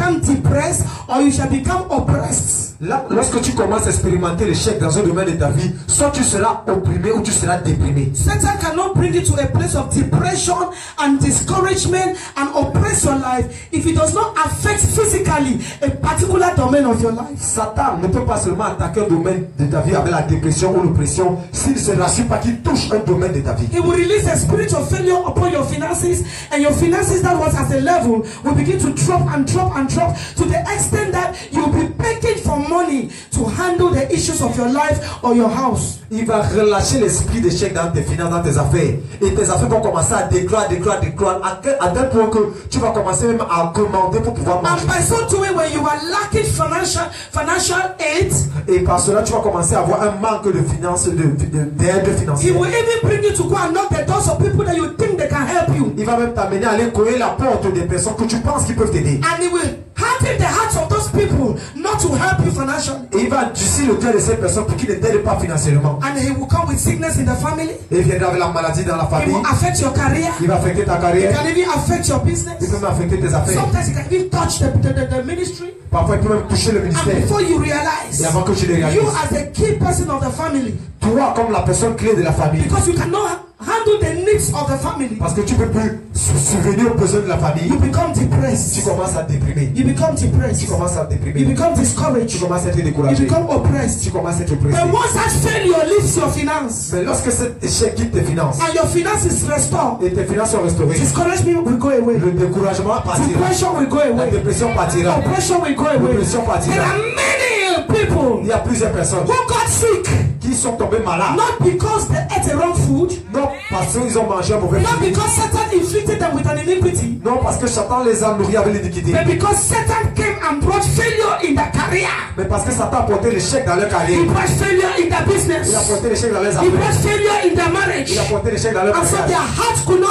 become depressed or you shall become oppressed. Là, lorsque tu commences à expérimenter l'échec dans un domaine de ta vie, soit tu seras opprimé ou tu seras déprimé. Satan cannot bring you to a place of depression and discouragement and oppress your life if it does not affect physically a particular domain of your life. Satan ne peut pas seulement attaquer un domaine de ta vie avec la dépression ou l'oppression s'il ne se rassure pas qu'il touche un domaine de ta vie. He will release a spirit of failure upon your finances, and your finances that was at a level will begin to drop and drop and drop to the extent that you'll be begging for money to handle the issues of your life or your house. Il va relâcher l'esprit d'échec dans tes finances, dans tes affaires. Et tes affaires vont commencer à décroître à tel point que tu vas commencer même à commander pour pouvoir manger. And by so doing, when you are lacking financial aid, et par cela, tu vas commencer à avoir un manque de finances, d'aide financière. He will even bring you to go and knock the doors of people that you think they can help you. Il va même t'amener à aller cogner la porte des personnes que tu penses qu'ils peuvent t'aider. And he will harden the hearts of those people not to help you financially. Et il va endurcir le cœur de ces personnes pour qu'ils ne t'aident pas financièrement. And he will come with sickness in the family. Et il viendra avec la maladie dans la It famille. will affect your career. Il va affecter ta carrière. It can even affect your business. Il peut même affecter tes affaires. Sometimes it can even touch the ministry. Parfois, il peut même toucher le ministère. And before you realize, Et avant que tu le réalises, you as the key person of the family, toi comme la personne clé de la famille, because you cannot handle the needs of the family, parce que tu ne peux plus subvenir aux besoins de la famille, you become depressed. tu commences à déprimer. You become depressed. Tu commences à déprimer. You become discouraged. Tu commences à être You découragé. become oppressed. Tu commences à être oppressé. But once that failure leaves your finance, Mais lorsque cet échec quitte tes finances, and your finance is restored, et tes finances sont restaurées, discouragement will go away. le découragement partira. Depression will go La away. dépression partira. Oppression will go away. L'oppression partira. There are many people Il y a plusieurs personnes who got sick, qui sont tombées malades. not because they ate the wrong food, Non parce qu'ils ont mangé un mauvais not food. because Satan inflicted them with an iniquity, Non parce que Satan les a nourris avec l'iniquité. but because Satan came and brought failure in their career. Mais parce que Satan a apporté l'échec dans leur He carrière. brought failure in their Il a business. apporté l'échec dans leurs He brought affaires. failure in their marriage. Il a apporté l'échec dans leur And so their mariage. hearts could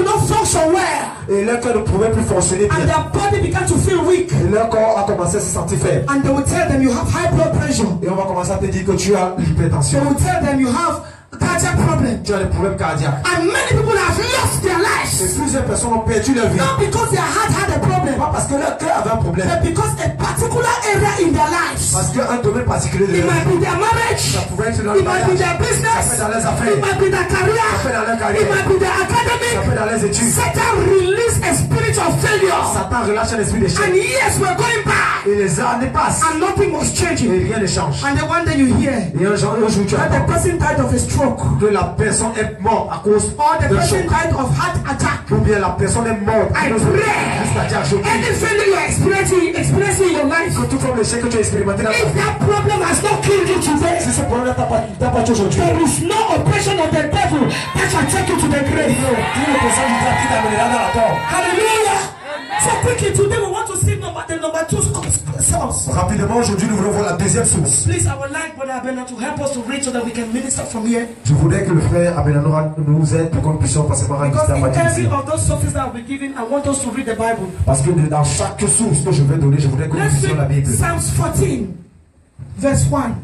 not function well. Et leur cœur ne pouvait plus fonctionner And bien. their body began to feel weak. Et leur corps a commencé à se sentir faible. And they will tell them you have high blood pressure. Et on va commencer à te dire que tu as They l'hypertension. will tell them you have cardiac problem. Tu as des problèmes cardiaques. And many people have lost their Et lives. plusieurs personnes ont perdu leur vie. Not because their heart had a problem, Pas parce que leur cœur avait un problème. but because a particular area in their lives. Parce qu'un domaine particulier de It leur might vie. be their marriage. Ça pouvait être dans It le might be mariage. their Ça peut business. être dans leurs It affaires. might be their Ça peut career. être dans leur It carrière. might be their Ça academic. peut être dans les études. Satan released a spirit of failure. Satan relâche un esprit And d'échec. years were going by. Et les années passent. And nothing was Et changing. rien ne change. And then one day you hear Et un jour tu that the apprends person died of a stroke. que la personne est morte à cause Or the d'un person choc. died of heart attack. Ou bien la personne est morte à I cause pray de any failure you're experiencing in your life, que tout comme l'échec que tu as expérimenté dans ta if vie. that problem has not killed you Si today, ce problème t'a pas tué aujourd'hui, there is no oppression of the devil that shall take you to the grave. dis le présent du diable qui t'amènera dans la porte. Hallelujah. So quickly today we want to see the number 2 source. Rapidement, aujourd'hui, nous voulons voir la deuxième source. Please, I would like Brother Abena to help us to read so that we can minister from here. Je voudrais que le frère Abenanora nous aide pour que nous puissions passer par un Because in ministère every ici. of those sources that I'll be giving, I want us to read the Bible. Parce que dans chaque source que je vais donner, je voudrais que nous Let's puissions la read Bible. Psalms 14, verse 1.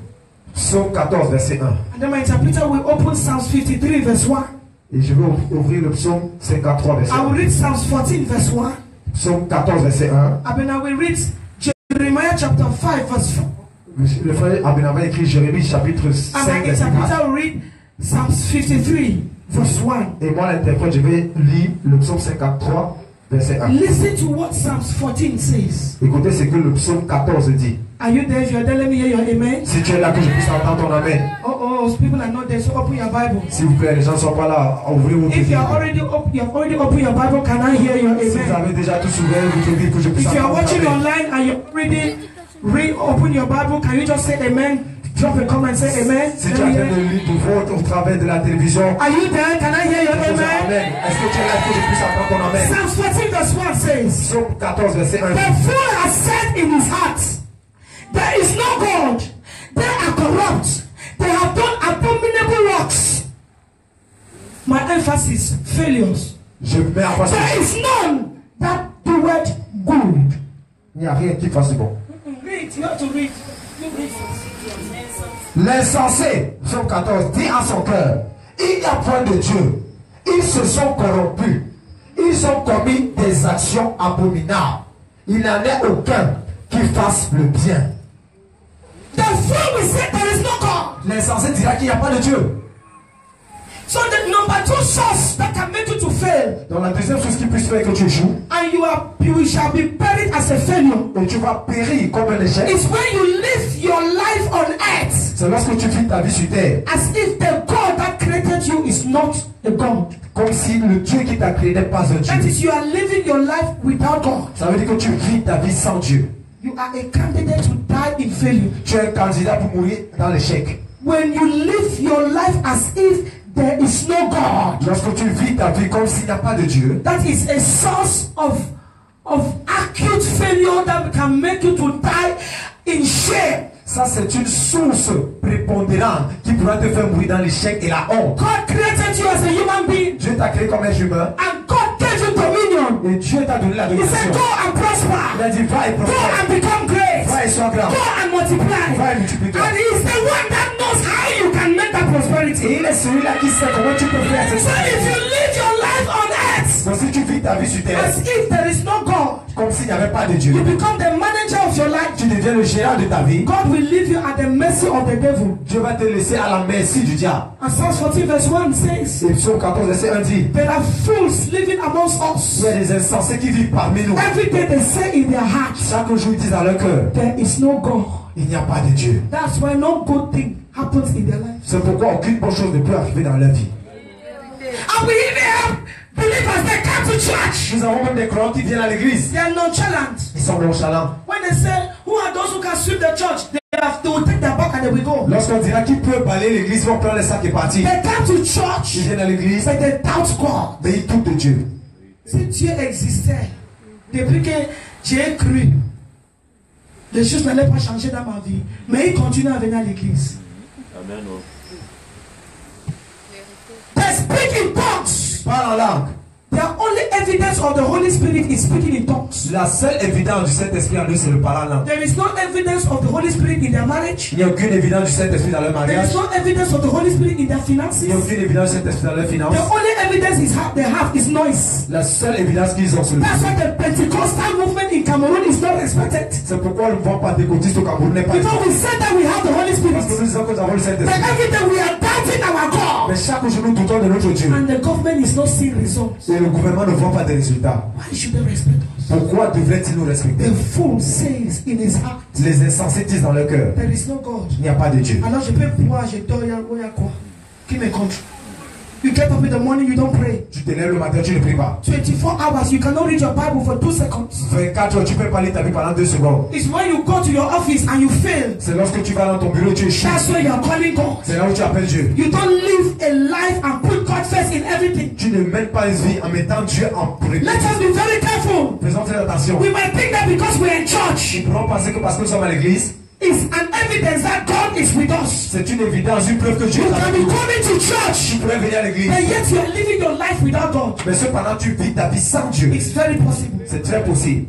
Psaume 14, verset 1. And then my interpreter will open Psalms 53, verse 1. Et je vais ouvrir le psaume 53, verset I will 1. read Psalms 14, verse 1. Psaume 14, verset 1. And I will read Jeremiah chapter 5, verse 4. Le frère Abenava écrit Jérémie chapitre And 5, my verset 4. interpreter will read Psalms 53, verse 1. Et moi, l'interprète, je vais lire le psaume 53, verset 1. Listen to what Psalms 14 says. Écoutez ce que le psaume 14 dit. Are you there? If you are there, let me hear your amen. Si tu es là, que je puisse entendre ton amen. Oh, people are not there, so open your Bible. S'il vous plaît, les gens ne sont pas là. Ouvrez votre If you Bible. are already you have already opened your Bible, can I hear your Si vous amen? avez déjà tout ouvert votre Bible, que je puisse If you are entendre ton watching amen. online and you already open your Bible, can you just say amen? Drop a comment, say amen. Si Let tu es en me train hear. de lire ton vote au travers de la télévision, Are you there? Can I hear your je vous dis amen? amen. Est-ce que tu es là que je puisse entendre ton amen? Psalms 14 verse 1 says, Psaume 14, verset 1. the fool has said in his heart, there is no God. They are corrupt. They have done abominable works. My emphasis, failures. Je mets en face. There is none that doeth good. Il n'y a rien qui fasse bon. Read, you have to read. You read. L'insensé, psaume 14, dit en son cœur, il n'y a point de Dieu. Ils se sont corrompus. Ils ont commis des actions abominables. Il n'en est aucun qui fasse le bien. The fool will say there is no God. L'insensé dira qu'il n'y a pas de Dieu. So the number 2 source that can make you to fail. Donc la deuxième chose qui peut faire que tu échoues, And you shall be buried as a failure. et tu vas périr comme un échec, It's when you live your life on earth c'est lorsque tu vis ta vie sur terre, as if the God that created you is not a God. comme si le Dieu qui t'a créé n'est pas un That Dieu. is, you are living your life without God. Ça veut dire que tu vis ta vie sans Dieu. You are a candidate to die in failure. Tu es un candidat pour mourir dans l'échec. When you live your life as if there is no God, Lorsque tu vis ta vie comme s'il n'y a pas de Dieu, that is a source of acute failure that can make you to die in shame. ça c'est une source prépondérante qui pourra te faire mourir dans l'échec et la honte. God created you as a human being, Dieu t'a créé comme un humain and God gave you dominion. et Dieu t'a donné la He said, domination. go and Il prosper. a dit va et Go prospère, and become great. va et sois grand, Go and multiply. va et multiplie-toi. And he's the one that knows how you can make that Et prosperity. il est celui-là qui sait comment tu peux faire So cette if you live your life on earth Donc si tu vis ta vie sur terre as if there is no God, comme s'il n'y avait pas de Dieu, you become the manager of your life. tu deviens le gérant de ta vie, God will leave you at the mercy of the devil. Dieu va te laisser à la merci du diable. And Psalms 14 verse 1 says, Et Psaume 14 verset 1 dit, there are fools living amongst il us. y a des insensés qui vivent parmi nous. Every day they say in their hearts, Chaque jour ils disent dans leur cœur, there is no God. il n'y a pas de Dieu. That's why no good thing happens in their life. C'est pourquoi aucune bonne chose ne peut arriver dans leur vie. And we even have believers that come to church. Nous avons même des croyants qui viennent à l'église. They are nonchalant. Ils sont nonchalants. When they say, who are those who can sweep the church? They will take their back and they will go. Lorsqu'on dira qui peut balayer l'église, ils vont prendre les sacs et partir. They come to Ils church, viennent à l'église, but they doubt God. mais ils doutent de Dieu. Si Dieu existait, depuis que j'ai cru, les choses n'allaient pas changer dans ma vie. Mais il continue à venir à l'église. Amen. They speak in tongues. Parle en langue. The only evidence of the Holy Spirit is speaking in tongues. La seule évidence du Saint-Esprit en eux, c'est le parler en langue. There is no evidence of the Holy Spirit in their marriage. Il n'y a aucune évidence du Saint-Esprit dans leur There mariage. is no evidence of the Holy Spirit in their finances. Il n'y a aucune évidence du Saint-Esprit dans leurs finances. The only evidence they have is noise. La seule évidence qu'ils ont, c'est le That's bruit. why the Pentecostal movement in Cameroon is not respected. C'est pourquoi le mouvement pentecôtiste au Cameroun n'est pas Because we said that we have the Holy Parce que Spirit. nous disons que nous avons le But Saint-Esprit. every day we are doubting our God. Mais chaque jour, nous doutons de notre Dieu. And the government is not seeing results. Et le gouvernement ne voit pas de résultats. Why should they respect us? Pourquoi devrait-il nous respecter? The fool says in his heart, Les insensés disent dans leur cœur, there is no God. il n'y a pas de Dieu. Alors je peux boire, je dors, il y a quoi? Qui me compte? You get up in the morning, you don't pray. Tu te lèves le matin, tu ne pries pas. 24 hours, you cannot read your Bible for 2 seconds. 24 heures, tu peux parler ta vie pendant 2 secondes. It's when you go to your office and you fail. C'est lorsque tu vas dans ton bureau et tu échoues. That's where you are calling God. C'est là où tu appelles Dieu. You don't live a life and put God first in everything. Tu ne mènes pas une vie en mettant Dieu en premier. Let us be very careful. Faisons très attention. We might think that because we're in church, Nous pourrons penser que parce que nous sommes à l'église, it's an evidence that God is with us. c'est une évidence, une preuve que Dieu You est can avec be nous. coming to church, Tu pourrais venir à l'église, but yet you are living your life without God. mais cependant tu vis ta vie sans Dieu. It's very possible. C'est très possible.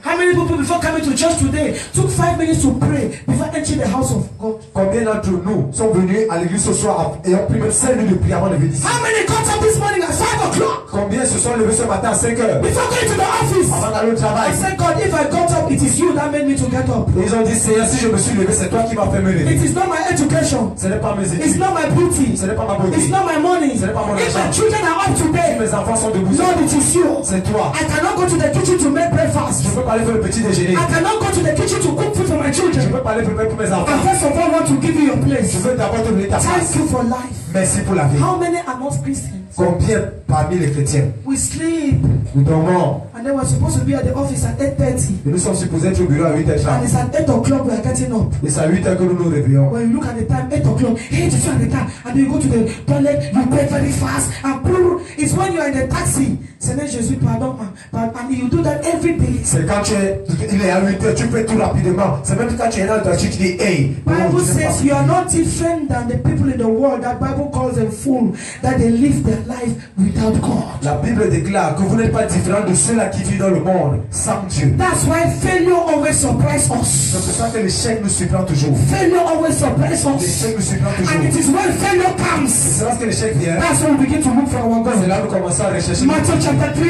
How many people before coming to church today took 5 minutes to pray before entering the house of God? Combien d'entre nous sont venus à l'église ce soir et ont pris même 5 minutes de prière avant de venir ici? How many got up this morning at 5 o'clock Combien se sont levés ce matin à 5 heures before going to the office? avant d'aller au I travail? said, God, if I got up, it is you that made me to get up. Et ils ont dit, Seigneur, si je me suis levé, c'est toi qui m'as fait me It lever. is not my education. Ce n'est pas mes It's études, not my beauty. ce n'est pas ma beauté. It's not my money. Ce n'est pas mon If my argent. children are up Si today, mes enfants sont debout, Lord, it is you. c'est toi. I cannot go to the kitchen to make breakfast. Je peux pas aller faire le petit déjeuner. I cannot go to the kitchen to cook food for my Je children. peux pas aller préparer pour mes I enfants. first of all want to give you your Je place. veux d'abord te donner ta Thank place. you for life. Merci pour la vie. How many are not Christians? Combien parmi les chrétiens We sleep nous dormons and then we're supposed to be at the office at 8:30. et nous sommes supposés être au bureau à 8h30. And it's at 8 o'clock we are getting up. Et c'est à 8h que nous nous réveillons. When you look at the time, 8 o'clock, 8 to 2 at the time, and then you go to the toilet, you pray very fast, and boom, it's when you are in the taxi. Seigneur Jésus, pardon, and you do that every day. C'est quand il est à 8h, tu fais tout rapidement. C'est même quand tu es dans le taxi, tu dis, hey. Bible says you are not different than the people in the world. That Bible calls them fool, that they live their life without God. La Bible déclare que vous n'êtes pas différent de ceux-là qui vivent dans le monde sans Dieu. That's why failure always surprises C'est us. pour ça que l'échec nous surprend toujours. Failure always surprises us. L'échec nous surprend And toujours. it is when failure Et comes, c'est lorsque l'échec vient, that's when we begin to look for our c'est God. là que nous commençons à rechercher. Matthew chapter 3.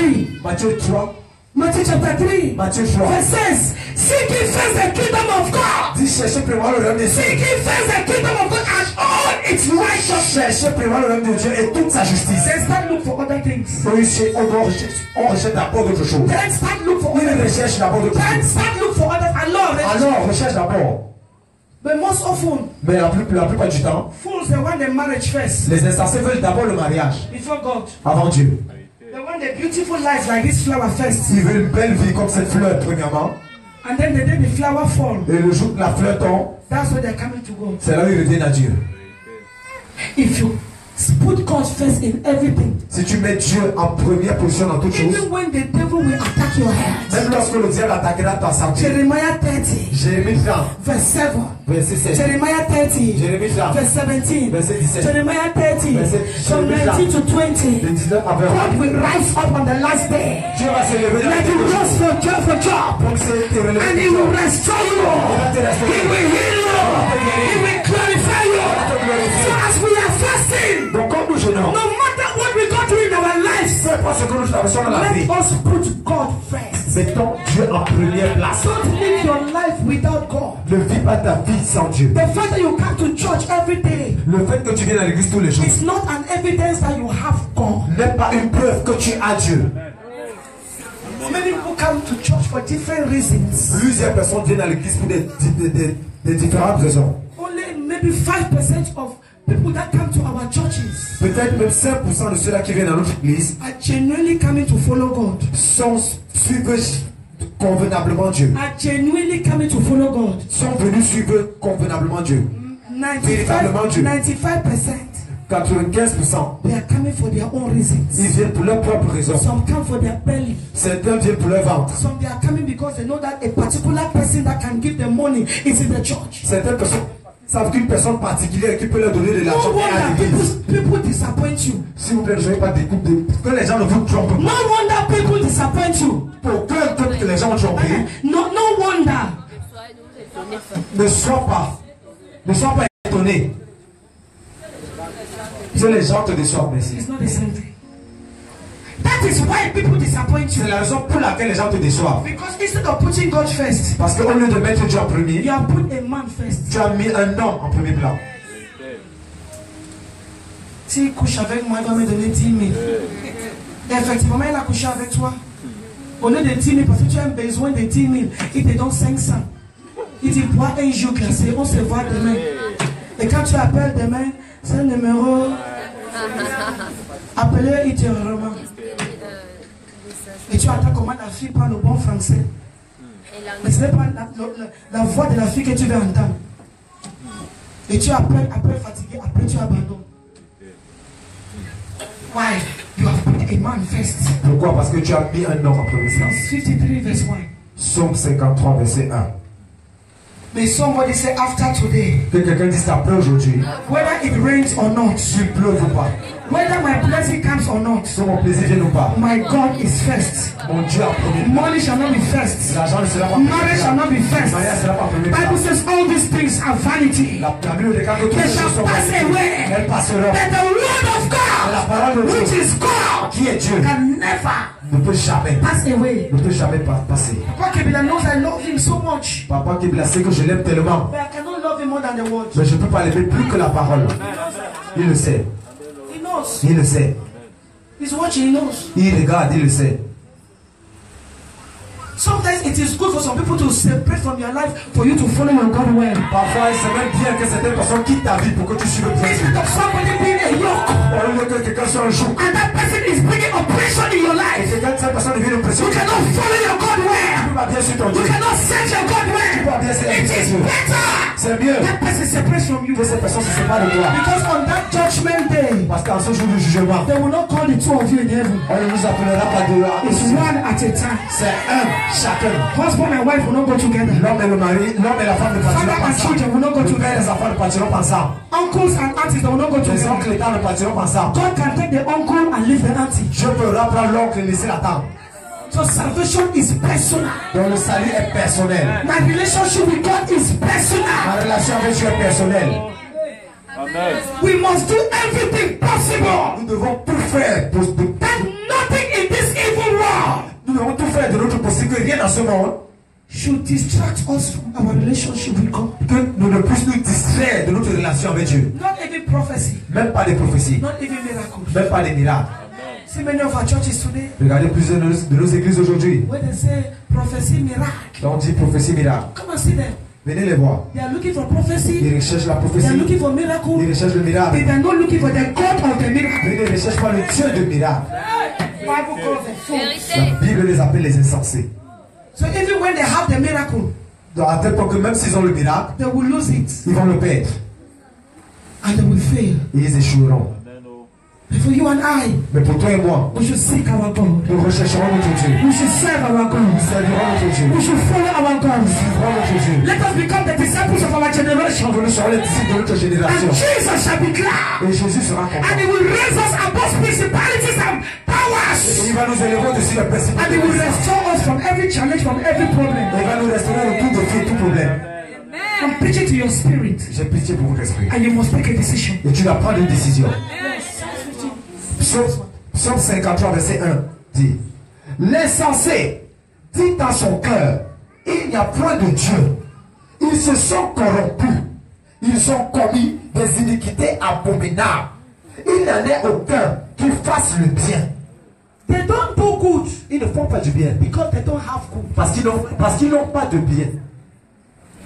Matthieu 3, Matthew chapter 3, Matthieu 3. verse 16. Seek ye first the kingdom of God. Dis cherchez premièrement le royaume des cieux. Seek ye first the kingdom of God and all its righteousness. Cherchez premièrement le royaume de Dieu et toute sa justice. Then start look for other things. On recherche d'abord d'autres choses. Then start look for Il other things. recherche d'abord d'autres Then choses. start look for others. Alors, recherche d'abord. But most often, Mais la plupart du temps, fools they want the marriage first les insensés veulent d'abord le mariage before God. avant Dieu. They want the beautiful life like this flower first. Ils veulent une belle vie comme cette fleur premièrement. And then the day the flower fall, Et le jour que la fleur tombe, that's where they're coming to God. c'est là où ils reviennent à Dieu. If you put God first in everything, Si tu mets Dieu en première position dans toutes choses, even when the devil will attack your head. même lorsque le diable attaquera ta santé. Jeremiah 30, Jérémie 30, verse 7. verset 7. Jeremiah 30, Jérémie 30, verse 17. verset 17. Jeremiah 30, from 19 to 20. De 19 à 20. God will rise up on the last day. Dieu va se lever dans Like he les rose for job. Comme c'est te relever And he will restore you. He will heal you. He will glorify you. So as we are fasting, Donc comme nous jeûnons, no matter what we go through in our lives, peu importe ce que nous traversons dans la vie, let us put God first. mettons Dieu en première place. Don't live your life without God. Ne vis pas ta vie sans Dieu. The fact that you come to church every day Le fait que tu viennes à l'église tous les jours is not an evidence that you have God. n'est pas une preuve que tu as Dieu. Many people come to church for different reasons. Plusieurs personnes viennent à l'église pour des différentes raisons. Only maybe 5% of people that come to our churches Peut-être même 5% de ceux-là qui viennent à notre église are genuinely coming to follow God. suivent convenablement Dieu. Are genuinely coming to follow God. Sont venus suivre convenablement Dieu. 95%. 95%. They are coming for their own reasons. Ils viennent pour leurs propres raisons. Some come for their belly. Certains viennent pour leur ventre. Some they are coming because they know that a particular person that can give them money is in the church. Certaines personnes savent qu'une personne particulière qui peut leur donner de No l'argent est à wonder l'église. people disappoint you. S'il vous plaît, ne soyez pas des coupes de... Que les gens ne vous trompent No pas. wonder people disappoint you. Pour que les gens ont trompé, No wonder. ne sois pas étonné. Que les gens te déçoivent, merci. It's not the same thing. That is why people disappoint you. C'est la raison pour laquelle les gens te déçoivent. Because instead of putting God first, Parce qu'au lieu de mettre Dieu en premier, you have put a man first. tu as mis un homme en premier plan. S'il couche avec moi, il va me donner 10 000. Et effectivement, il a couché avec toi. Au lieu de 10 000, parce que tu as besoin de 10 000, il te donne 500. Il dit, bois un jour glacé, on se voit demain. Et quand tu appelles demain, c'est un numéro. Appelez ultérieurement. Et tu attends comment la fille parle le bon français. Mais ce n'est pas la voix de la fille que tu veux entendre. Et tu appelles, après fatigué, après tu abandonnes. Why? You have put a man first. Pourquoi? Parce que tu as mis un homme en premier plan. 53 verse 1. Psaume 53, verset 1. May somebody say after today, Que quelqu'un dise après aujourd'hui, whether it rains or not, s'il pleuve ou pas, whether my blessing comes or not, si mon plaisir vient ou pas, my God is first. mon Dieu en premier plan. Money shall not be first. L'argent ne sera pas en Marriage premier shall plan. not be first. Mariage ne sera pas en premier plan. Bible says all these things are vanity. La Bible déclare que toutes They ces choses shall sont pass vanité. away. Elles passeront. But the word of La God, parole de which Dieu, is God, qui est Dieu, can never ne peut jamais pass away. passer. Papa Kebila knows I love him so much, Papa Kebila sait que je l'aime tellement, but I cannot love him more than the word. mais je ne peux pas l'aimer plus que la parole. Il le sait. He knows. Il le sait. He's watching, he knows. Il regarde, il le sait. Sometimes it is good for some people to separate from your life for you to follow your God well. Parfois, c'est même bien que certaines personnes quittent ta vie pour que tu suives bien Dieu. Instead of somebody being a yoke, Au lieu que quelqu'un soit un joug, and that person is bringing oppression in your et life, que cette personne devient une pression, you tu cannot follow your God well. vas bien sur ton You Dieu. cannot set your God Tu well. vas bien It servir is Dieu. better C'est mieux that person separates from you. que cette personne se sépare de toi. Because on that judgment day, Parce qu'en ce jour du jugement, they will not call the two of you in heaven. on ne nous appellera pas de là. It's one at a time. C'est un chacun. Husband and wife will not go together. L'homme et le mari, l'homme et la femme ne partiront Father pas and children will not go ensemble. Le père et together. les enfants ne partiront pas ensemble. Uncles and aunties they will not go Les together. oncles et les tantes ne partiront pas ensemble. God can take the uncle and leave the auntie. Je peux reprendre l'oncle et laisser la tante. So salvation is personal. Donc le salut est personnel. My relationship with God is personal. Ma relation avec Dieu est personnelle. We must do everything possible Nous devons tout faire pour that nothing in this evil world nous nous devons tout faire de notre possible que rien dans ce monde should distract us from our relationship with God. que nous ne puissions nous distraire de notre relation avec Dieu. Not even prophecy, Même pas des prophéties, not even miracles. même pas des miracles. See many of our churches today, Regardez plusieurs de nos églises aujourd'hui. when they say prophecy, miracle, Là, on dit prophétie, miracle. come and see them. Venez les voir. They are looking for prophecy, Ils recherchent la they are prophétie. looking for miracle, Ils recherchent le but miracle. they are not looking for the God of the miracle. Mais ils ne recherchent pas le Dieu de miracle. Bible calls them fools. La Bible les appelle les insensés. So even when they have the miracle, Donc, à tel point que même s'ils ont le miracle, they will lose it ils vont le perdre. and they will fail. Et ils échoueront. But for you and I, Mais pour toi et moi, we should seek our God. nous rechercherons notre Dieu. We should serve our Nous God. servirons notre Dieu. We should follow our God. Nous suivrons notre Dieu. Let us become the disciples of our generation. Nous serons les disciples de notre génération. And Jesus shall be glad. Et Jésus sera And content. he will raise us above principalities and Et powers. il va nous élever au-dessus des principes. And he will restore us from every challenge, from every problem. Il va nous restaurer de tout défi, tout problème. I'm preaching to your spirit. J'ai pitié pour votre esprit. And you must make a decision. Et tu dois prendre une décision. Yes, Psaume 53, verset 1 dit: L'insensé dit dans son cœur, il n'y a point de Dieu. Ils se sont corrompus. Ils ont commis des iniquités abominables. Il n'en est aucun qui fasse le bien. They don't do good Ils ne font pas du bien because they don't have good. parce qu'ils n'ont pas de bien.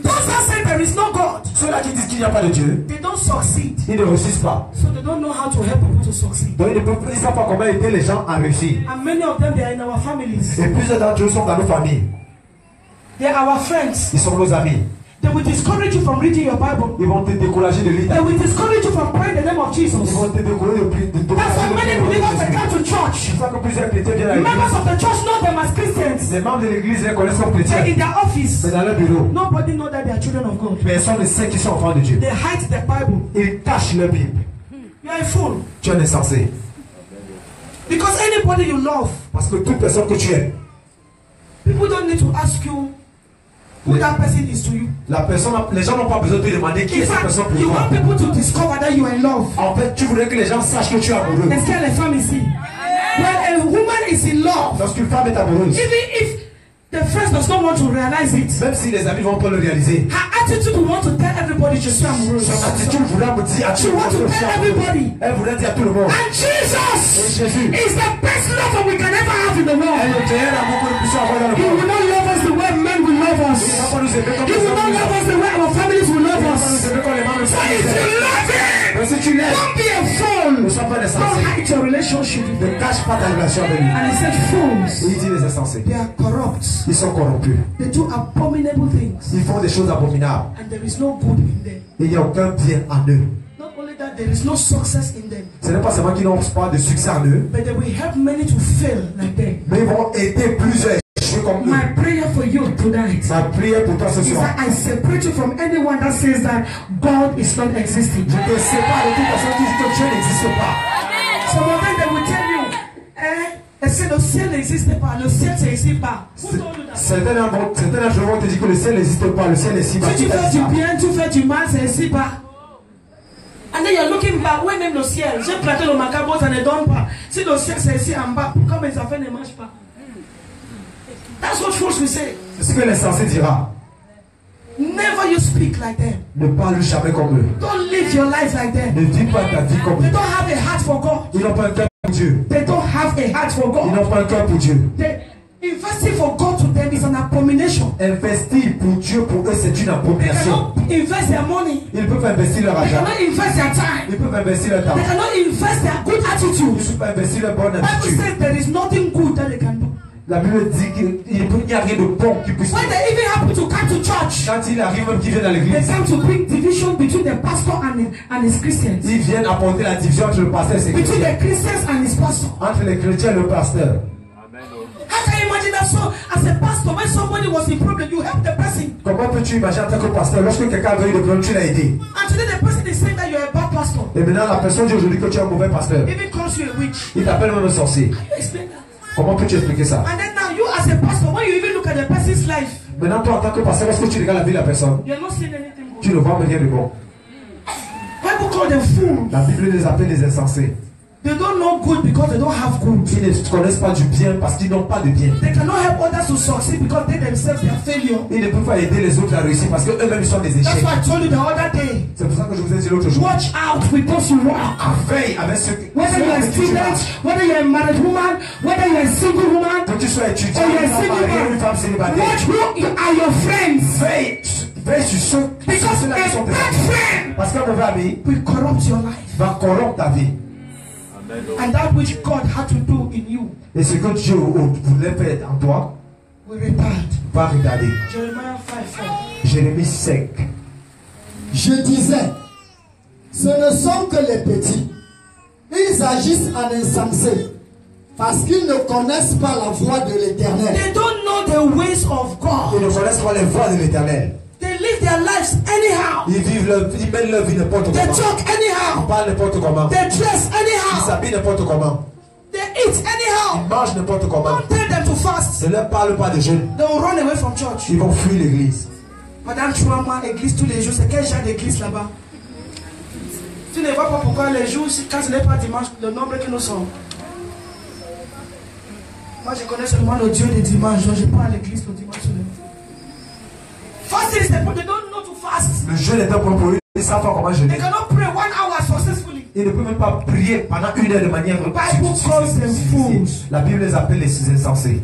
Those that say there is no God, Ceux-là qui disent qu'il n'y a pas de Dieu, they don't succeed. ils ne réussissent pas. So they don't know how to help people to succeed. Donc ils ne savent pas comment aider les gens à réussir. And many of them, they are in our families. Et plusieurs d'entre eux sont dans nos familles. They are our friends. Ils sont nos amis. They will discourage you from reading your Bible. Ils vont te décourager de lire. They will discourage you from praying the name of Jesus. Ils vont te décourager de That's why many believers they come to church. C'est ça que plusieurs chrétiens viennent à l'église. Members of the church know them as Christians. Les membres de l'église les connaissent comme But chrétiens. in their office, Mais dans leur bureau, nobody knows that they are children of God. personne ne sait qu'ils sont enfants de Dieu. They hide the Bible. Ils cachent leur Bible. You are a fool. Tu es un insensé. Because anybody you love, Parce que toute personne que tu aimes, people don't need to ask you who that person is to you. les gens n'ont pas besoin de te demander qui In est cette fact, personne pour you toi. want people to discover that you are in love. En fait, tu voudrais que les gens sachent que tu es amoureux. Let's get a family see. When a woman is in love, Lorsqu'une femme est amoureuse, even if the friends does not want to realize it, même si les amis vont pas le réaliser, her attitude will want to tell everybody she's amoureuse. son attitude voudrait me dire à tout She le wants to monde que je suis tell amoureux. everybody. Elle voudrait dire à tout le monde. And Jesus Jésus is the best lover we can ever have in the Elle world. est le meilleur amour que nous puissions avoir dans le He will monde. not love us the way men will love us. Il ne va pas nous aimer comme He les will not hommes. love us the way our families will love Il ne va us. pas nous aimer comme les membres de So if you love him, Mais si tu l'aimes, don't be a fool. ne sois pas Don't insensé. hide your relationship with Ne him. cache pas ta relation avec lui. And he said, Et fools, il dit les insensés. they are corrupt. Ils sont corrompus. They do abominable things. Ils font des choses abominables. And there is no good in them. Et il n'y a aucun bien en eux. Not only that, there is no success in them. Ce n'est pas seulement qu'ils n'ont pas de succès en eux, But they will help many to fail like them. mais ils vont aider plusieurs à échouer comme eux. My prayer for you tonight Ma prière pour toi ce is soir. that I separate you from anyone that says that God is not existing. Je te sépare de toute personne qui dit que Dieu n'existe pas. Some of them they will tell you, le ciel n'existe pas, le ciel n'existe pas. Who told you that? Certains d'entre eux vont te dire que le ciel n'existe pas, le ciel est si bas. Si tu fais du bien, tu fais du mal, c'est ici pas. And then you're looking back, ouais même le ciel, j'ai planté le macabre, ça ne donne pas. Si le ciel c'est ici en bas, pourquoi mes affaires ne marchent pas? That's what fools will say. C'est ce que l'insensé dira. Never you speak like them. Ne parle jamais comme eux. Don't live your life like them. Ne vis pas ta vie comme They eux. don't have a heart for God. Ils n'ont pas un cœur pour Dieu. They don't have a heart for Ils God. n'ont pas un cœur pour Dieu. They, investing for God to them is an abomination. Investir pour Dieu, pour eux, c'est une They abomination. cannot invest their money. Ils peuvent investir leur They argent. cannot invest their time. Ils peuvent investir leur temps. They cannot invest their good Ils attitude. peuvent investir leur bonne The Bible attitude. says there is nothing good that they can do. La Bible dit qu'il n'y a rien de bon qui puisse When faire. they even happen to come to church, Quand il arrive même qu'ils viennent à they l'église, come to bring division between the pastor and his Christians. ils viennent apporter la division entre le pasteur et ses Between chrétiens. the Christians and his pastor. Entre les chrétiens et le pasteur. How can you imagine that? So, as a pastor, when somebody was in problem, you help the person. Comment peux-tu imaginer en tant que pasteur, lorsque quelqu'un avait eu des problèmes, tu l'as aidé? And today the person is saying that you're a bad pastor. Et maintenant, la personne dit aujourd'hui que tu es un mauvais pasteur. Even calls you a witch. Il t'appelle même un sorcier. Can you explain that? Comment peux-tu expliquer ça? And then now you as a pastor, when you even look at the person's life, Maintenant, toi, en tant que pasteur, lorsque tu regardes la vie de la personne, you're not seeing anything good. tu ne vois rien de bon. Bible call them fools. La Bible les appelle les insensés. They don't know good because they don't have good. Ils ne connaissent pas du bien parce qu'ils n'ont pas de bien. They cannot help others to succeed because they themselves they are failure. Ils ne peuvent pas aider les autres à réussir parce qu'eux-mêmes sont des That's échecs. why I told you the other day. C'est pour ça que je vous ai dit l'autre jour. Watch out with those you walk. Veille avec ceux qui... Whether you're a student, whether you're a married woman, whether you're a single woman, Que tu sois étudiant, or you're a une single femme, une man, femme célibataire. watch who are your friends. Veille sur ceux Because ceux-là qui a sont tes bad amis. friend Parce qu'un mauvais ami will corrupt your life. va corrompre ta vie. And that which God had to do in you Et ce que Dieu voulait faire en toi will retard. va retarder. Jeremiah 5:4. Jérémie 5. Je disais, ce ne sont que les petits. Ils agissent en insensés parce qu'ils ne connaissent pas la voie de l'Éternel. They don't know the ways of Ils God. ne connaissent pas les voies de l'Éternel. They live their lives anyhow. Ils mènent leur vie n'importe They comment. talk Ils anyhow. parlent n'importe comment. They dress Ils anyhow. s'habillent n'importe comment. They eat anyhow. Ils mangent n'importe comment. Don't tell them to fast. Ne leur parle pas de jeûne. They will run away from church. Ils vont fuir l'église. Madame Chouama, église tous les jours. C'est quel genre d'église là-bas? Tu ne vois pas pourquoi les jours, quand ce n'est pas dimanche, le nombre que nous sommes. Moi, je connais seulement le Dieu des dimanches. Donc je pars à l'église le dimanche. Fasting is the point. They don't know to fast. Le jeûne est un point pour eux. Ils ne savent pas comment They jeûner. cannot pray 1 hour successfully. Ils ne peuvent même pas prier pendant 1 heure de manière Bible calls them fools. La Bible les appelle les insensés.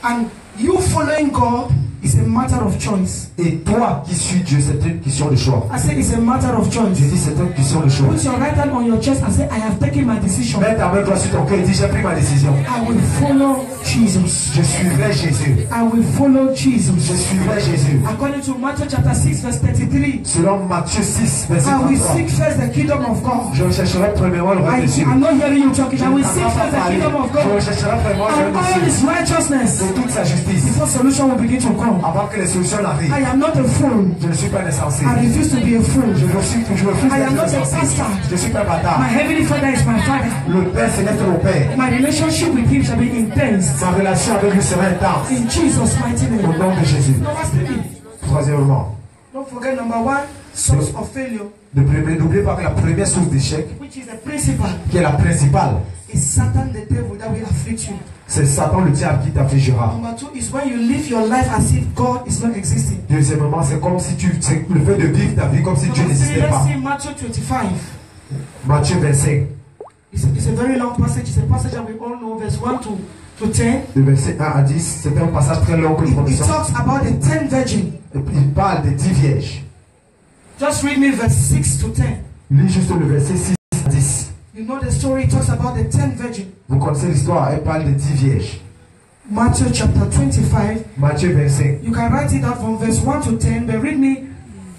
And you following God is a matter of choice. Et toi qui suis Dieu, c'est une question de choix. I say it's a matter of choice. Je dis c'est une question de choix. Put your right hand on your chest and say, I have taken my decision. Mets ta main droite sur ton cœur et dis j'ai pris ma décision. I will follow Jesus. Je suivrai Jésus. I will follow Jesus. Je suivrai Jésus. According to Matthew chapter 6 verse 33, Selon Matthieu 6, verset I will 33. seek first the kingdom of God. Je rechercherai premièrement le royaume de Dieu. I'm not hearing you talking. I will seek first the kingdom of Je God rechercherai premièrement le and royaume all de his Dieu. righteousness. Et toute sa justice. Before solution will begin to come. Avant que les solutions n'arrivent. I am not a fool. Je ne suis pas insensé. I refuse to be a fool. Je refuse I am not d'être a insensé. pastor. Je suis pas un bâtard. My heavenly Father is my Father. Le Père céleste est mon Père. My relationship with Him shall be intense. Ma relation avec lui sera intense. In Jesus' mighty Au name. nom de Jésus. Number 3. Troisièmement, Don't forget number 1, source of failure, n'oubliez pas que la première source d'échec, which is the principal, qui est la principale, is Satan the devil that will afflict you. c'est Satan le diable qui t'affligera. Number 2 is when you live your life as if God is not existing. Deuxièmement, c'est comme si c'est le fait de vivre ta vie comme si Dieu Number 3, n'existait let's pas. see Matthew 25. Matthieu 25, It's a very long passage. It's a passage that we all know, verse 1 to 10. de verset 1 à 10, c'est un passage très long que nous It connaissons. talks about the 10 virgins. Et puis, il parle des 10 vierges. Just read me verse 6 to 10. Lis juste le verset 6 à 10. You know the story. It talks about the 10 virgins. Vous connaissez l'histoire, elle parle des 10 vierges. Matthew chapter 25. Matthieu 25. You can write it out from verse 1 to 10, but read me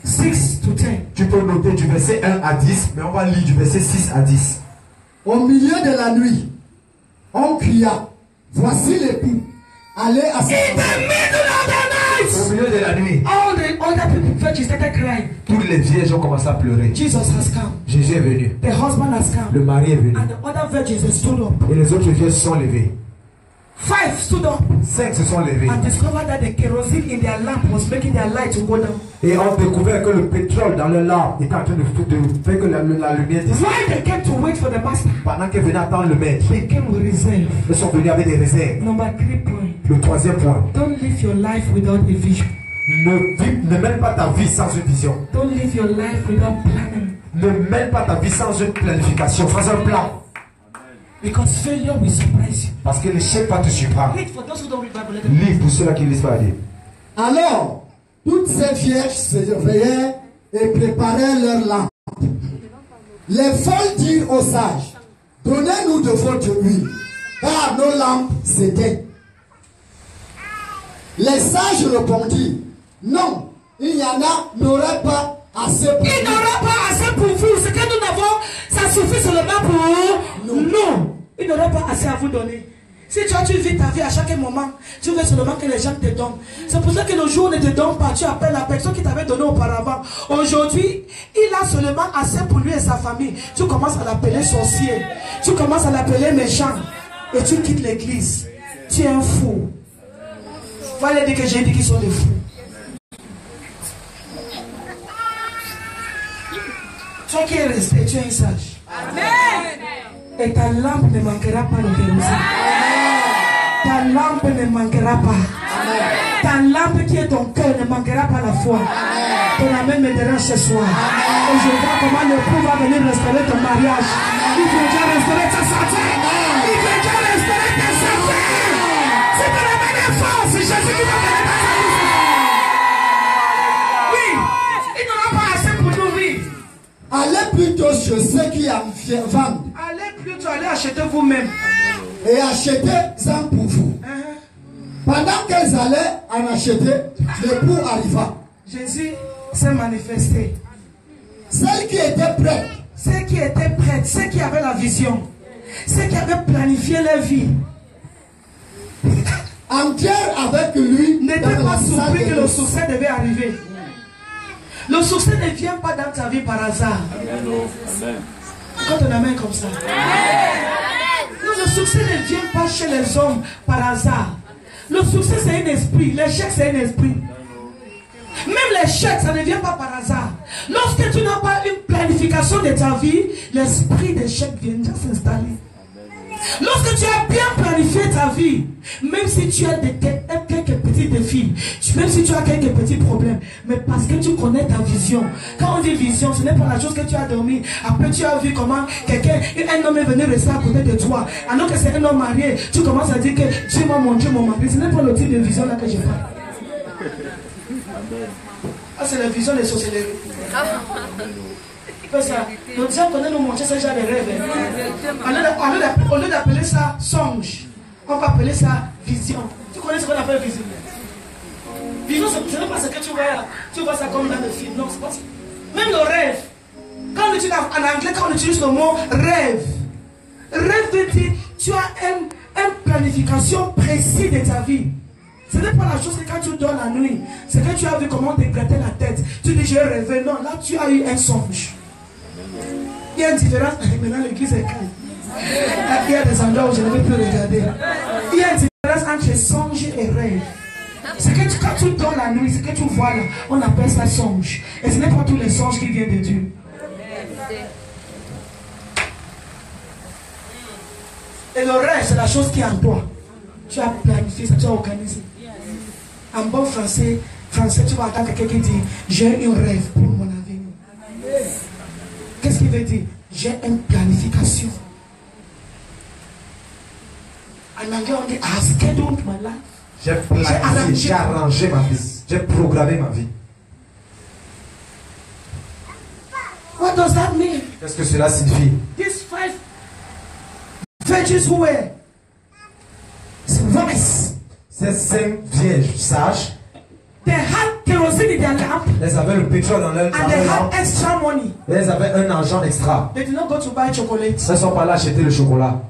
6 to 10. Tu peux noter du verset 1 à 10, mais on va lire du verset 6 à 10. Au milieu de la nuit, on cria, voici l'époux, allez à sa In the middle of the Au night, milieu de la nuit, all the other people virgins started crying. toutes les vierges ont commencé à pleurer. Jesus has come. Jésus est venu. The husband has come. Le mari est venu. And the other virgins they stood up. Et les autres vierges se sont levées. 5 stood up 5 se sont levées. and discovered that the kerosene in their lamp was making their light to go down. Et ont découvert que le pétrole dans leur lampe était en train de faire que la lumière disparaisse. While they came to wait for the master, Pendant qu'ils venaient attendre le maître, they came with reserve. ils sont venus avec des réserves. Number 3 point. Le troisième point. Don't live your life without a vision. Ne mène pas ta vie sans une vision. Don't live your life without planning. Ne mène pas ta vie sans une planification, sans un plan. Because failure will surprise you. Parce que l'échec va te surprendre. Read for those who don't read Bible. Let them Livre pour ceux-là qui lisent pas la Bible. Alors, toutes ces vierges se réveillaient et préparaient leurs lampes. Les folles dirent aux sages, donnez-nous de votre huile, car nos lampes s'éteignent. Les sages répondirent, non, il y en a, n'aurait pas assez pour Il nous. n'aura pas assez pour vous. Ce que nous n'avons, ça suffit seulement pour nous. Non. Il n'aura pas assez à vous donner. Si tu vis ta vie à chaque moment, tu veux seulement que les gens te donnent. C'est pour ça que le jour ne te donne pas. Tu appelles la personne qui t'avait donné auparavant. Aujourd'hui, il a seulement assez pour lui et sa famille. Tu commences à l'appeler sorcier. Tu commences à l'appeler méchant. Et tu quittes l'église. Tu es un fou. Voilà dire que j'ai dit qu'ils sont des fous. Toi qui es resté, tu es un sage. Amen. Et ta lampe ne manquera pas de kérosène. Ta lampe ne manquera pas. Ta lampe qui est ton cœur ne manquera pas la foi. Ton amen me dérange ce soir. Et je vois comment le Dieu va venir restaurer ton mariage. Il veut déjà restaurer ta santé. Il veut déjà restaurer tes affaires. C'est ton amen est fort. C'est Jésus qui va venir dans ta vie. Oui. Il n'en a pas assez pour nous vivre. Allez plutôt chez ceux qui en vendent. Allez plutôt aller acheter vous-même. Et achetez-en pour vous. Pendant qu'elles allaient en acheter, l'époux arriva. Jésus s'est manifesté. Celles qui étaient prêtes, Ceux qui étaient prêtes, ceux qui avaient la vision, ceux qui avaient planifié leur vie, entrèrent avec lui, n'étaient dans pas la salle surpris de que le noces. succès devait arriver. Le succès ne vient pas dans ta vie par hasard. Quand on amène comme ça. Non, le succès ne vient pas chez les hommes par hasard. Le succès c'est un esprit, l'échec c'est un esprit. Même l'échec, ça ne vient pas par hasard. Lorsque tu n'as pas une planification de ta vie, l'esprit d'échec vient déjà s'installer. Lorsque tu as bien planifié ta vie, même si tu as quelques petits défis, même si tu as quelques petits problèmes, mais parce que tu connais ta vision. Quand on dit vision, ce n'est pas la chose que tu as dormi. Après tu as vu comment un homme est venu rester à côté de toi. Alors que c'est un homme marié, tu commences à dire que Dieu m'a montré mon mari. Ce n'est pas le type de vision là que je parle. Ah, c'est la vision des sorcelleries. Ça. Le diable connaît nous montrer ce genre de rêve. Au lieu d'appeler ça songe, on va appeler ça vision. Tu connais ce qu'on appelle vision? Vision, ce n'est pas ce que tu vois. Tu vois ça comme dans le film. Non, c'est pas ça. Même le rêve. Quand on utilise en anglais, quand on utilise le mot rêve, rêve veut dire tu as une planification précise de ta vie. Ce n'est pas la chose que quand tu dors la nuit, c'est que tu as vu comment te gratter la tête. Tu dis j'ai rêvé. Non, là tu as eu un songe. Il y a une différence. Maintenant l'église est calme. Il y a des endroits où je ne vais plus regarder. Il y a une différence entre songe et rêve. C'est que quand tu dors la nuit, ce que tu vois là, on appelle ça songe. Et ce n'est pas tous les songes qui viennent de Dieu. Et le rêve, c'est la chose qui est en toi. Tu as planifié ça, tu as organisé. En bon français, tu vas entendre quelqu'un qui dit j'ai un rêve pour mon avenir. Qu'est-ce qu'il veut dire? J'ai une planification. En anglais, on dit I scheduled my life. J'ai planifié, j'ai arrangé ma vie, j'ai programmé ma vie. What does that mean? Qu'est-ce que cela signifie? These 5 virgins who were wise. Ces 5 vierges sages, they had kerosene in their lamp. elles avaient le pétrole dans leur And they lampe. had extra money. Et elles avaient un argent extra. They did not go to buy chocolate. Elles ne sont pas là acheter le chocolat.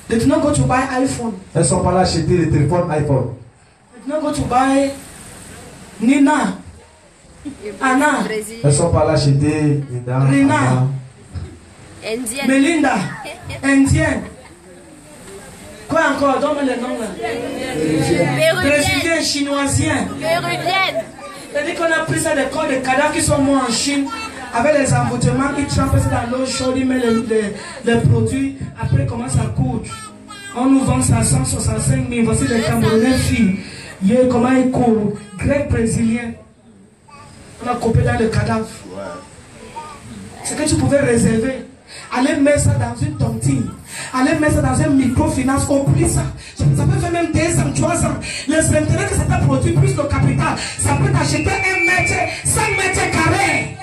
They did not go to buy iPhone. Elles ne sont pas là acheter le téléphone iPhone. They did not go to buy Nina, Anna, Elles ne sont pas là acheter Nina, Rina, Anna, Indienne. Melinda, Indienne. Quoi encore? Donne-moi les noms là. Brésilien, Péruvienne. chinoisien. Péruvienne. C'est-à-dire qu'on a pris ça des corps de cadavres qui sont morts en Chine. Avec les emboutements, ils trempent ça dans l'eau chaude, ils mettent les produits. Après, ils commencent à coudre. On nous vend ça à 165 000. Voici les Camerounais filles. Comment ils courent. Grec brésilien. On a coupé dans le cadavre. C'est que tu pouvais réserver. Allez mettre ça dans une tontine. Allez mettre ça dans un microfinance. Oublie ça. Ça peut faire même 2 ans, 3 ans. Les intérêts que ça t'a produit, plus le capital, ça peut t'acheter 1 mètre, 5 mètres carrés.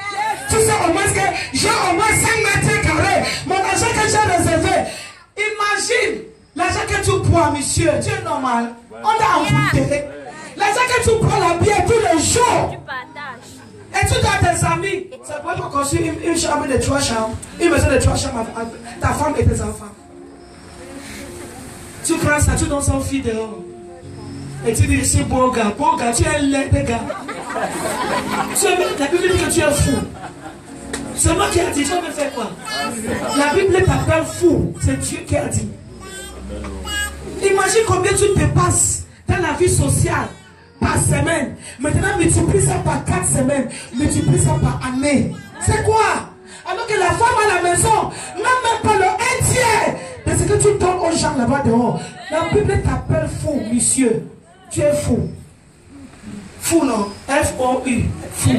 Tu sais au moins que j'ai au moins 5 mètres carrés. Mon argent que j'ai réservé. Imagine l'argent que tu prends, monsieur. Tu es normal. On t'a envoûté. L'argent que tu prends la bière tous les jours. Tu partages. Et tu as tes amis. Ça peut être construire une chambre de 3 chambres. Une maison de 3 chambres avec ta femme et tes enfants. Tu prends ça, tu donnes ça aux filles dehors. Et tu dis, c'est beau gars, tu es laid, gars. Tu es la Bible dit que tu es fou. C'est moi qui ai dit, tu veux faire quoi? La Bible t'appelle fou. C'est Dieu qui a dit. Imagine combien tu te passes dans la vie sociale par semaine. Maintenant, multiplie ça par 4 semaines. Multiplie ça par année. C'est quoi? Alors que la femme à la maison n'a même pas le 1/3 tu donnes aux gens là-bas dehors, la Bible t'appelle fou, monsieur. Tu es fou. Fou, non? F-O-U. Fou.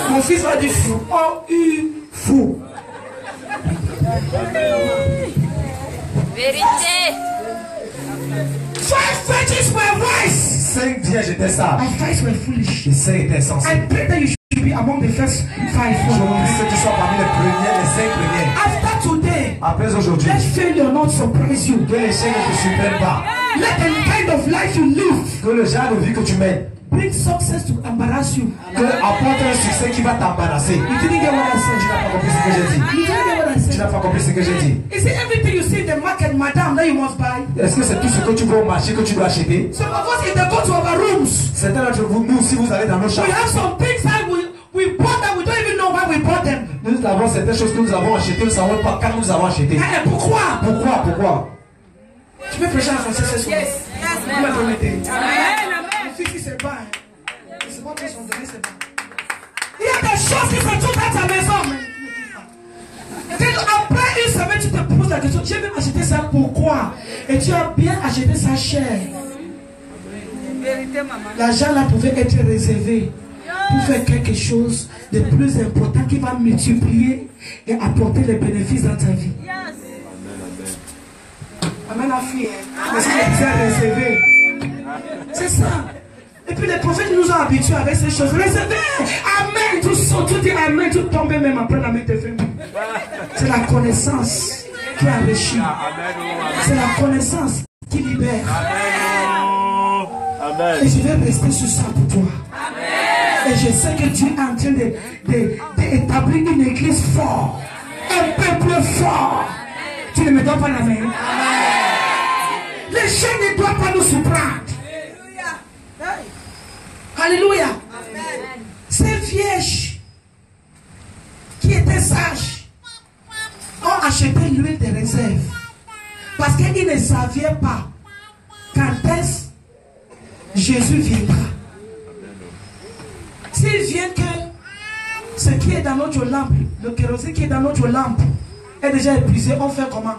Mon fils va dire fou. O-U. Fou. Vérité. 5 virgins were wise. 5 vierges étaient sages. And 5 were foolish. Et 5 étaient insensés. I pray that you should be among the first 5 Je followers. prie que tu sois parmi les premiers, les 5 premiers. After today, Après aujourd'hui, let failure not surprise you. que l'échec ne te surprenne pas. Let the kind of life you live Que le genre de vie que tu mènes, bring success to embarrass you. que apporte un succès qui va t'embarrasser. You didn't get what I Tu said. n'as pas compris ce que j'ai dit. You didn't get what I Tu said. n'as pas compris ce que j'ai dit. Is it everything you see in the market, madam, that you must buy? Est-ce que c'est tout ce que tu vois au marché que tu dois acheter? Some of us, if they go to our rooms, Certains d'entre vous, nous, si vous allez dans nos we chambres, have some things that we bought that we don't even know why we bought them. nous avons certaines choses que nous avons achetées, nous ne savons pas quand nous avons acheté. Eh, pourquoi? Pourquoi? Tu peux prêcher en français ce soir? Vous me permettez? Le fils, c'est pas. C'est pas qu'ils sont donnés, c'est pas. Il y a des choses qui se trouvent dans ta maison. Après une semaine, tu te poses la question, j'ai même acheté ça, pourquoi? Et tu as bien acheté ça cher. L'argent là pouvait être réservé pour faire quelque chose de plus important qui va multiplier et apporter les bénéfices dans ta vie. Amen, la fille. Parce qu'il est bien réservé. C'est ça. Et puis les prophètes nous ont habitués avec ces choses. Réservé. Amen. Tout saute, tout dit amen. Tout tombe même après la main de famille. C'est la connaissance qui enrichit. C'est la connaissance qui libère. Et je vais rester sur ça pour toi. Et je sais que tu es en train d'établir une église forte. Un peuple fort. Tu ne me donnes pas la main. Les gens ne doivent pas nous surprendre. Alléluia. Ces vierges qui étaient sages ont acheté l'huile de réserve. Parce qu'ils ne savaient pas quand est-ce Jésus viendra. S'il vient que ce qui est dans notre lampe, le kérosène qui est dans notre lampe, est déjà épuisé, on fait comment?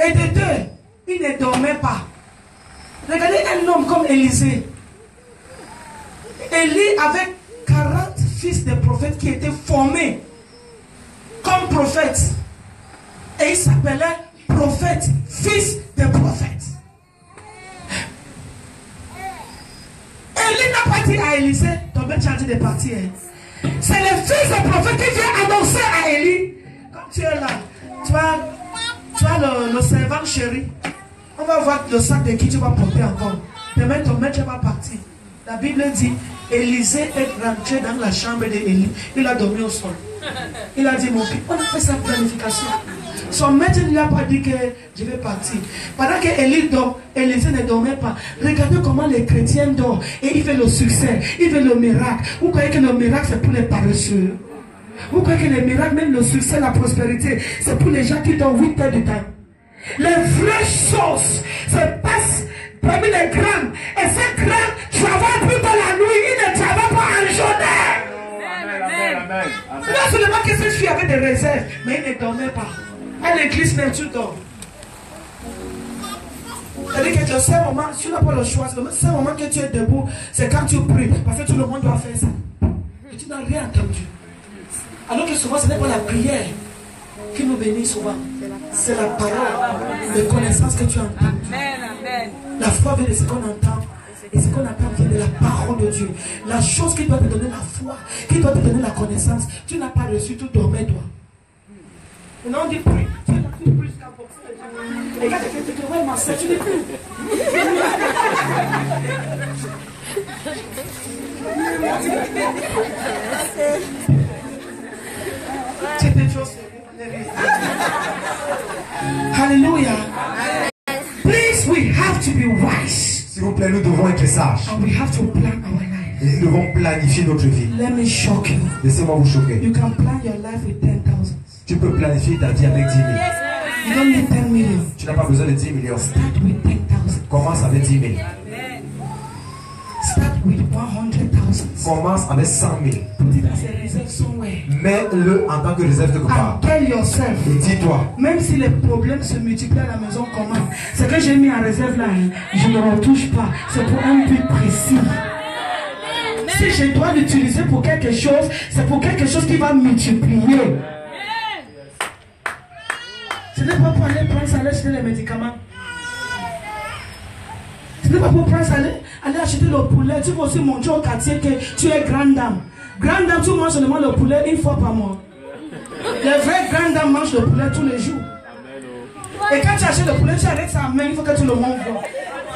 Et de deux, il ne dormait pas. Regardez un homme comme Élisée. Élie avait 40 fils de prophètes qui étaient formés comme prophètes. Et il s'appelait prophète, fils de prophète. Élie n'a pas dit à Élisée, ton maître chargé de partir. C'est le fils de prophète qui vient annoncer à Élie. Quand tu es là, tu as le servant chéri. On va voir le sac de qui tu vas porter encore. Demain, ton maître va partir. La Bible dit, Élisée est rentré dans la chambre d'Élie. Il a dormi au sol. Il a dit, mon fils, on a fait sa planification. Son maître ne lui a pas dit que je vais partir. Pendant que Élie dort, Élisée ne dormait pas. Regardez comment les chrétiens dorment. Et il fait le succès, il fait le miracle. Vous croyez que le miracle c'est pour les paresseux? Vous croyez que le miracle, même le succès, la prospérité, c'est pour les gens qui dorment 8 heures du temps? Les vraies choses se passent parmi les grands. Et ces grands travaillent plutôt la nuit. Ils ne travaillent pas en journée. Là seulement que cette fille avait des réserves. Mais il ne dormait pas. À l'église, même tu dors. C'est-à-dire que le seul moment, tu n'as pas le choix. Le seul moment que tu es debout, c'est quand tu pries. Parce que tout le monde doit faire ça. Et tu n'as rien entendu. Alors que souvent, ce n'est pas la prière qui nous bénit souvent. C'est la parole de connaissance que tu entends. La foi vient de ce qu'on entend. Et ce qu'on entend vient de la parole de Dieu. La chose qui doit te donner la foi, qui doit te donner la connaissance, tu n'as pas reçu, tout dormait toi. Maintenant on dit prie. Tu n'as plus plus qu'un box. Et quand tu te vois ma soeur, tu n'es plus. C'est des choses. Hallelujah. Please, we have to be wise. S'il vous plaît, nous devons être sages. And we have to plan our life. Et nous devons planifier notre vie. Let me shock you. Laissez-moi vous choquer. You can plan your life with 10,000. Tu peux planifier ta vie avec 10 000. You don't need 10 million. Tu n'as pas besoin de 10 millions. Start with 10,000. Commence avec 10 000. Start with 100,000. Commence avec 100 000. Mets-le en tant que réserve de part. Tell yourself. Et dis-toi. Même si les problèmes se multiplient à la maison, comment? Ce que j'ai mis en réserve là, je ne retouche pas. C'est pour un but précis. Si je dois l'utiliser pour quelque chose, c'est pour quelque chose qui va multiplier. Ce n'est pas pour aller prendre ça, aller acheter les médicaments. Ce n'est pas pour prendre ça, aller acheter le poulet. Tu vas aussi montrer au quartier que tu es grande dame. Grande dame, tu manges seulement le poulet une fois par mois. Les vraies grandes dames mangent le poulet tous les jours. Et quand tu achètes le poulet, tu arrêtes ça à main, il faut que tout le monde voit.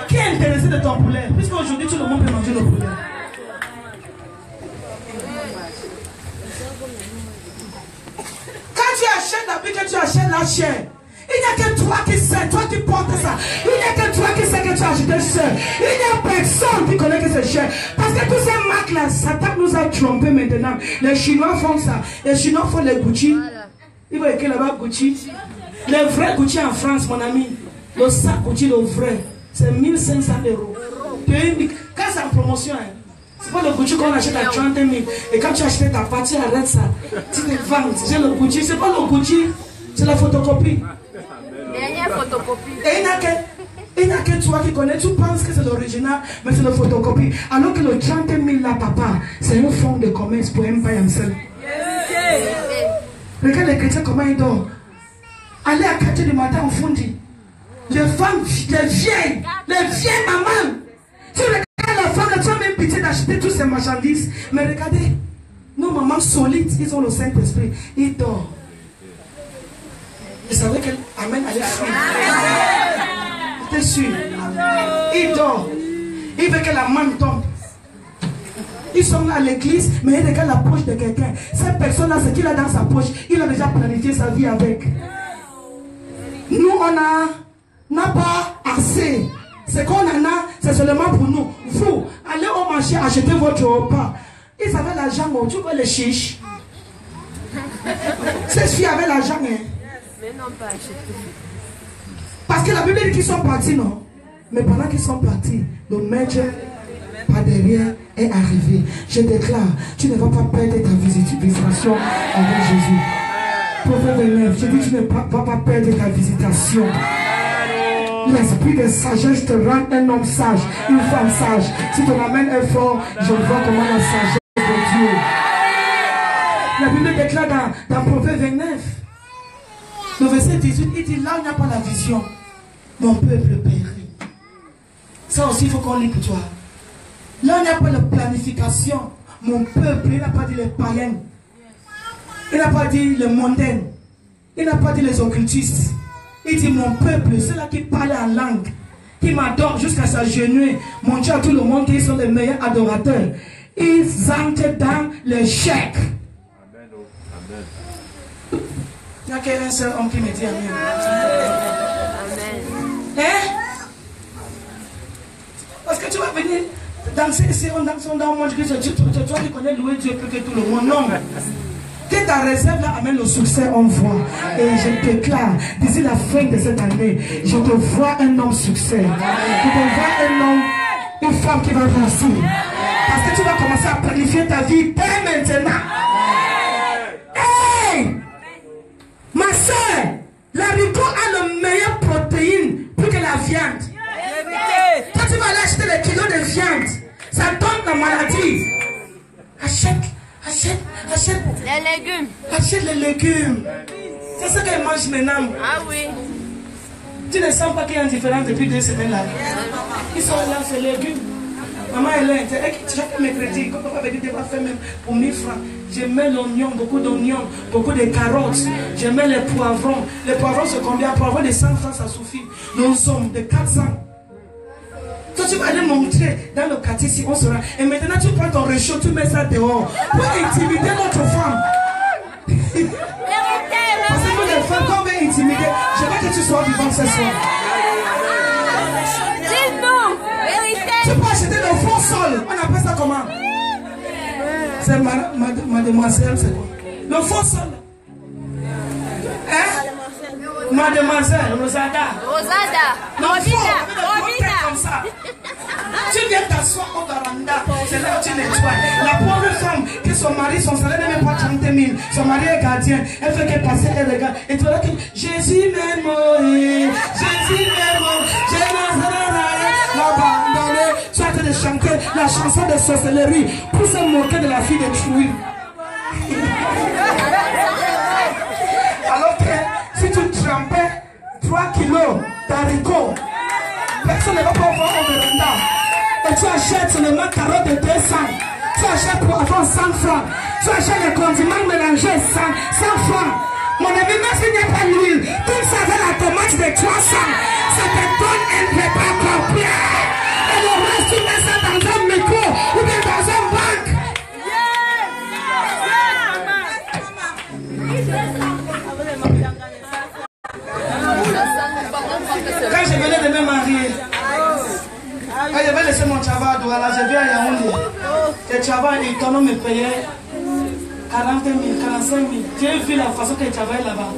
Qui est intéressé de ton poulet? Puisqu'aujourd'hui, tout le monde peut manger le poulet. Quand tu achètes la bique, tu achètes la chair. Il n'y a que toi qui sais, toi qui portes ça. Il n'y a que toi qui sais que tu as acheté cher. Il n'y a personne qui connaît que c'est cher. Parce que tous ces marques-là, Satan nous a trompés maintenant. Les Chinois font ça. Les Chinois font les Gucci. Il va écrire là-bas Gucci. Les vrais Gucci en France, mon ami. Le sac Gucci, le vrai, c'est 1500 €. Quand c'est en promotion, hein, c'est pas le Gucci qu'on achète à 30 000. Et quand tu achètes ta partie, arrête ça. Tu te vends. C'est le Gucci. C'est pas le Gucci. C'est la photocopie. Dernière photocopie. Et il n'y a que toi qui connais. Tu penses que c'est l'original, mais c'est la photocopie. Alors que le 30 000 là, papa, c'est un fonds de commerce pour un païen seul. Regarde les chrétiens comment ils dorment. Allez à 4 h du matin au fondi. Les femmes, les vieilles mamans. Tu regardes la femme, tu as même pitié d'acheter toutes ces marchandises. Mais regardez, nos mamans solides, ils ont le Saint-Esprit. Ils dorment. Vous savez qu'elle amène à l'esprit. J'étais sûr. Il dort. Il veut que la manne tombe. Ils sont là à l'église, mais il regarde la poche de quelqu'un. Cette personne-là, ce qu'il a dans sa poche, il a déjà planifié sa vie avec. Nous, on n'a pas assez. Ce qu'on en a, c'est seulement pour nous. Vous, allez au marché, achetez votre repas. Ils avaient l'argent, tu vois les chiches. Ces filles avaient l'argent, hein. Mais non, pas acheté. Parce que la Bible dit qu'ils sont partis, non? Mais pendant qu'ils sont partis, le maître, par derrière, est arrivé. Je déclare, tu ne vas pas perdre ta visitation avec Jésus. Prophète 29, je dis, tu ne vas pas perdre ta visitation. L'esprit de sagesse te rend un homme sage, une femme sage. Si ton amène est fort, je vois comment la sagesse de Dieu. La Bible déclare dans Prophète 29. Le verset 18, il dit, là où il n'y a pas la vision, mon peuple périt. Ça aussi, il faut qu'on lit pour toi. Là où il n'y a pas de planification, mon peuple, il n'a pas dit les païens. Il n'a pas dit les mondains. Il n'a pas dit les occultistes. Il dit, mon peuple, ceux-là qui parlent en langue, qui m'adorent jusqu'à s'agenouiller, montrer à tout le monde qu'ils sont les meilleurs adorateurs. Ils entrent dans l'échec. Il n'y a qu'un seul homme qui me dit Amen. Hein? Parce que tu vas venir danser ici, on danse, on mange, toi qui connais louer Dieu plus que tout le monde. Non. Que ta réserve là amène le succès, on voit. Et je déclare, d'ici la fin de cette année, je te vois un homme succès. Je te vois un homme, une femme qui va réussir. Parce que tu vas commencer à planifier ta vie dès maintenant. Hey! Ma soeur, l'haricot a le meilleur protéine plus que la viande. Quand tu vas aller acheter les kilos de viande, ça donne la maladie. Achète. Les légumes. Achète les légumes. C'est ce qu'elle mange maintenant. Ah oui. Tu ne sens pas qu'il y a une différence depuis 2 semaines là. Ils sont là, c'est les légumes. Maman, elle est chaque mercredi, quand papa veut dire, tu vas faire même pour 1000 francs. Je mets l'oignon, beaucoup d'oignons, beaucoup de carottes. Je mets les poivrons. Les poivrons, c'est combien? Poivrons de 100 francs, ça suffit. Nos sommes de 400. Toi, tu vas aller montrer dans le quartier si on sera. Et maintenant, tu prends ton réchaud, tu mets ça dehors pour intimider notre femme. Parce que les femmes, quand on veut intimider, je veux que tu sois vivant ce soir. Dis-nous, vérité. Tu peux acheter le faux sol. On appelle ça comment? C'est mademoiselle, c'est quoi? Le faux sol. Hein? Mademoiselle, Rosada. Rosada. Le faux, Robina. comme ça. Tu viens t'asseoir au véranda, c'est là où tu nettoies. La pauvre femme, que son mari, son salaire n'est même pas 30 000, son mari est gardien, elle fait qu'elle passe, elle regarde, et tu vois que Jésus m'aime, Jésus m'aime, Jésus m'a abandonné. Tu es en train de chanter la chanson de sorcellerie pour se moquer de la fille de Trouille. Alors que si tu trempais 3 kilos d'haricots, personne ne va pas voir au véranda. Et tu achètes seulement carottes de 200. Tu achètes pour avoir 100 francs. Tu achètes les condiments mélangés 100 francs. Mon ami, même s'il n'y a pas d'huile, tout ça avec la tomate de 300, ça te donne un repas complet. Et le reste, tu mets ça dans un micro ou bien dans un banque. Quand je venais de me marier, quand je vais laisser mon travail à Douala, je viens à Yaoundé. Le travail, il me payait 40 000, 45 000. J'ai vu la façon qu'il travaille là-bas.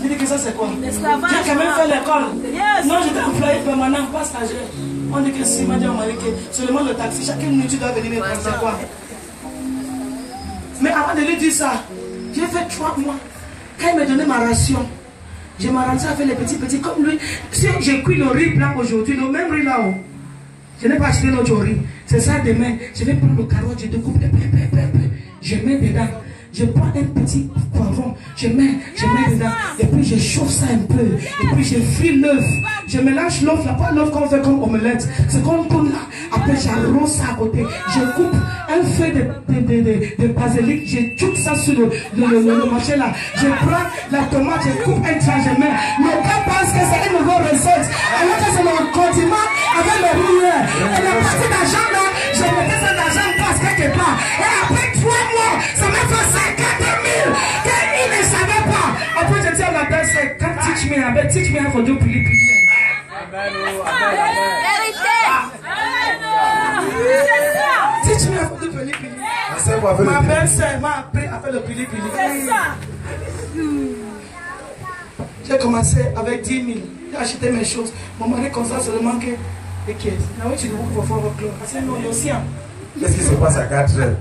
J'ai dit que ça c'est quoi? J'ai quand même fait l'école. Non, j'étais employé permanent, pas stagiaire. On dit que si, m'a dit au mari que seulement le taxi, chaque minute tu dois venir me prendre, c'est quoi? Mais avant de lui dire ça, j'ai fait 3 mois. Quand il m'a donné ma ration, je m'arrangeais avec les petits comme lui. Si j'ai cuit le riz blanc aujourd'hui, le même riz là-haut, je n'ai pas acheté l'autre riz. C'est ça demain. Je vais prendre le carotte, je découpe, je mets dedans. Je prends un petit poivron, je mets dedans, et puis je chauffe ça un peu, et puis je fris l'œuf. Je mélange l'œuf, là, pas l'œuf qu'on fait comme omelette, c'est qu'on tourne là. Après, j'arrose ça à côté. Je coupe un feuille de basilic, je coupe ça sur le marché là. Je prends la tomate, je coupe un trait, je mets. Le gars pense que c'est une nouvelle recette, alors que c'est mon condiment avec le riz. Et la partie d'argent là, je mettais cet argent passe quelque part. Et après 3 mois, ça m'a fait 50 000 qu'il ne savait pas. Après, je dis à ma belle, c'est quand teach me how to do pili pili. Teach me how to do pili pili. Ma belle sœur m'a appris à faire le pili pili. J'ai commencé avec 10 000. J'ai acheté mes choses. Mon mari constate seulement que les caisses. Now tu dois pour faire votre clone. I said no, you're siam. Qu'est-ce qui se passe à 4 heures?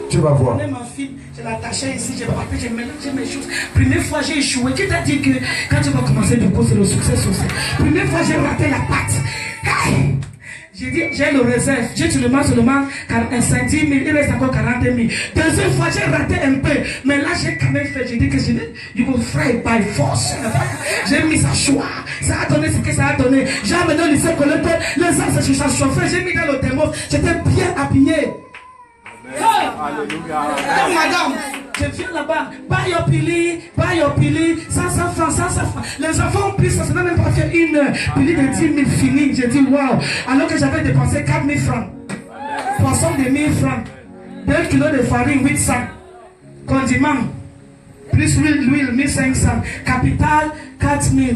Tu vas voir. Ma fille, je l'attachais ici, j'ai mélangé mes choses. Première fois, j'ai échoué. Qui t'a dit que quand tu vas commencer du coup, c'est le succès social? Première fois, j'ai raté la pâte. Hey! J'ai dit, j'ai le réserve. J'ai seulement 10 000, il reste encore 40 000. Deuxième fois, j'ai raté un peu. Mais là, j'ai quand même fait. J'ai dit que you go fry by force. J'ai mis ça choix. Ça a donné ce que ça a donné. J'ai amené au lycée collecteur. Les gens se sont chauffés. J'ai mis dans le thermos. J'étais bien habillé. Alléluia. Madame, je viens là-bas, buy your pili, 500 francs. Les enfants ont pris ça, ça n'a même pas fait une pili de 10 000 finie. J'ai dit waouh, alors que j'avais dépensé 4 000 francs. Poisson de 1 000 francs, 2 kilos de farine, 800. Condiments, plus l'huile, 1500. Capital, 4 000.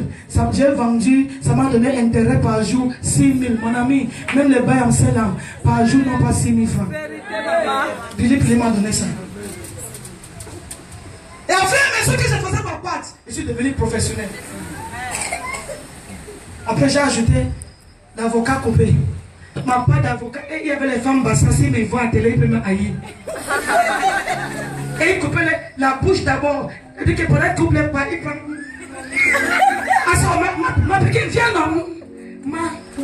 J'ai vendu, ça m'a donné intérêt par jour, 6 000. Mon ami, même les bails en Ceylan, par jour, non pas 6 000 francs. Philippe m'a donné ça. Et après, mais ce que je faisais ma patte, je suis devenu professionnel. Après, j'ai ajouté l'avocat coupé. Ma patte d'avocat, et il y avait les femmes basses, s'ils me voient à la télé, ils peuvent me haïr. Et il coupait la bouche d'abord. Il dit que pour être couplé, il prend. Ah, ça, ma petite viens, non.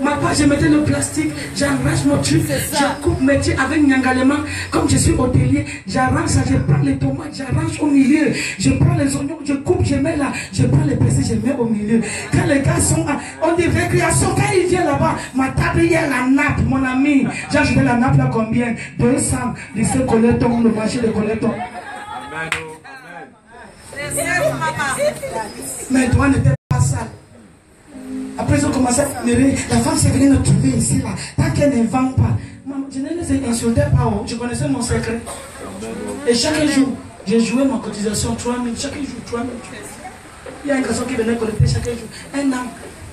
Ma part, je mettais le plastique, j'arrache mon truc, je coupe mes trucs avec Nyangalema. Comme je suis hôtelier, j'arrange ça, je prends les tomates, j'arrange au milieu, je prends les oignons, je coupe, je mets là, je prends les PC, je mets au milieu. Quand les gars sont, on dit récréation, quand ils viennent là-bas, ma table, il y a la nappe, mon ami. J'ai acheté la nappe là combien? 200, lycée Colleton, le marché de Colleton. Mais toi n'était pas sale. Après, ils ont commencé à pleurer. La femme s'est venue nous trouver ici, là. Tant qu'elle ne vend pas. Je ne les insultais pas. Je connaissais mon secret. Et chaque jour, j'ai joué ma cotisation 3 000. Chaque jour, 3 000. Il y a un garçon qui venait collecter chaque jour. Un an,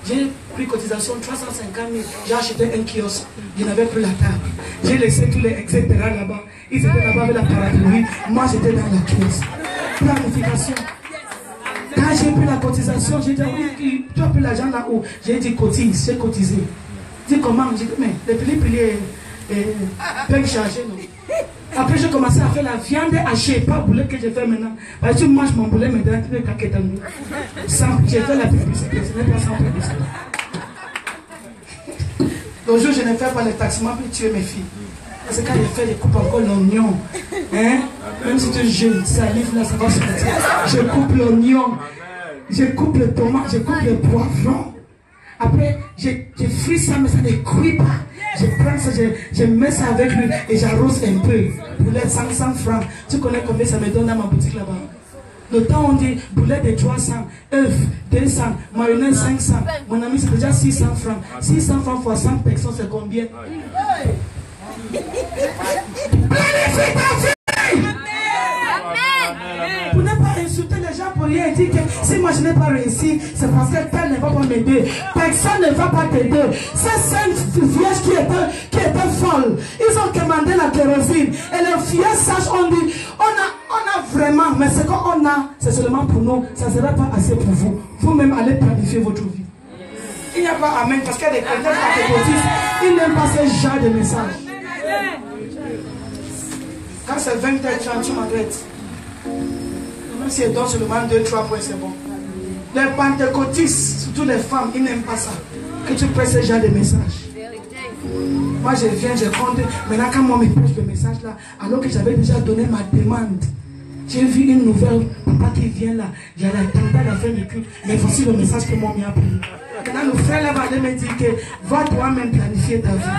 j'ai pris cotisation 350 000. J'ai acheté un kiosque. Je n'avais plus la table. J'ai laissé tous les etc. là-bas. Ils étaient là-bas avec la parapluie. Moi, j'étais dans la kiosque. Planification. Quand j'ai pris la cotisation, j'ai dit oui, tu as pris l'argent là-haut. J'ai dit cotise, j'ai cotisé. Dis comment? J'ai dit, mais le pili est bien chargé, non? Après, j'ai commencé à faire la viande hachée, pas boulet que je fais maintenant. Parce que tu manges mon boulet maintenant, tu veux caquer dans nous. J'ai fait la publicité, ce n'est pas sans publicité. L'autre jour, je ne fais pas le taximent pour tuer mes filles. Parce que quand je fais, je coupe encore l'oignon. Hein? Même si tu es jeune, ça livre là, ça va se mettre. Je coupe l'oignon, je coupe le tomate, je coupe le poivron. Après, je fris ça, mais ça ne cuit pas. Je prends ça, je mets ça avec lui et j'arrose un peu. Boulet 500 francs. Tu connais combien ça me donne dans ma boutique là-bas? Le temps on dit boulet de 300, œufs 200, mayonnaise 500. Mon ami, c'est déjà 600 francs. 600 francs fois 100 personnes, c'est combien? Planifie ta vie! Pour ne pas insulter les gens pour rien, dire que si moi je n'ai pas réussi, c'est parce que tel ne va pas m'aider. Personne ne va pas t'aider. Ces 5 vierges qui étaient folles, ils ont commandé la kérosine. Et les filles sages ont dit, on a vraiment, mais ce qu'on a, c'est seulement pour nous. Ça ne sera pas assez pour vous. Vous-même allez planifier votre vie. Il n'y a pas amen, parce qu'il y a des chrétiens qui ils n'aiment pas ce genre de message. Quand c'est 20 ans, tu m'arrêtes. Même si elle donne seulement 2-3 points, c'est bon. Les pentecôtistes, surtout les femmes, ils n'aiment pas ça. Que tu prêches ce genre de message. Moi, je viens, je compte. Maintenant, quand moi me prêche le message là, alors que j'avais déjà donné ma demande, j'ai vu une nouvelle papa qui vient là. J'allais attendre à la fin du culte. Mais voici le message que moi m'y a pris. Maintenant, le frère là va aller me dire que va toi-même planifier ta vie.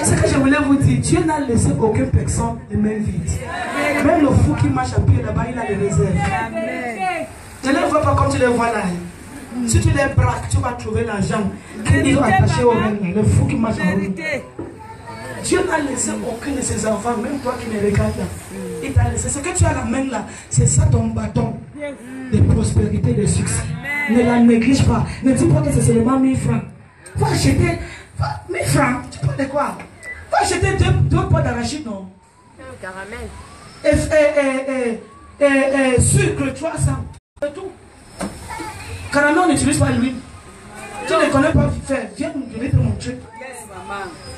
Ce que je voulais vous dire, Dieu n'a laissé aucune personne de même vide. Même le fou qui marche à pied là-bas, il a des réserves. Ne les vois pas comme tu les vois là. Si tu les braques, tu vas trouver l'argent qu'ils ont attaché au règne. Le fou qui marche en route. Dieu n'a laissé aucun de ses enfants, même toi qui me regardes là. Il t'a laissé. Ce que tu as la main là, c'est ça ton bâton de prospérité, de succès. Ne la néglige pas. Ne dis pas que c'est seulement 1000 francs. Va acheter 1000 francs. Tu parles de quoi? Va acheter deux pots d'arachide, non? Caramel. Sucre 300. C'est tout. Caramel, on n'utilise pas l'huile. Tu ne connais pas faire. Viens nous donner ton truc.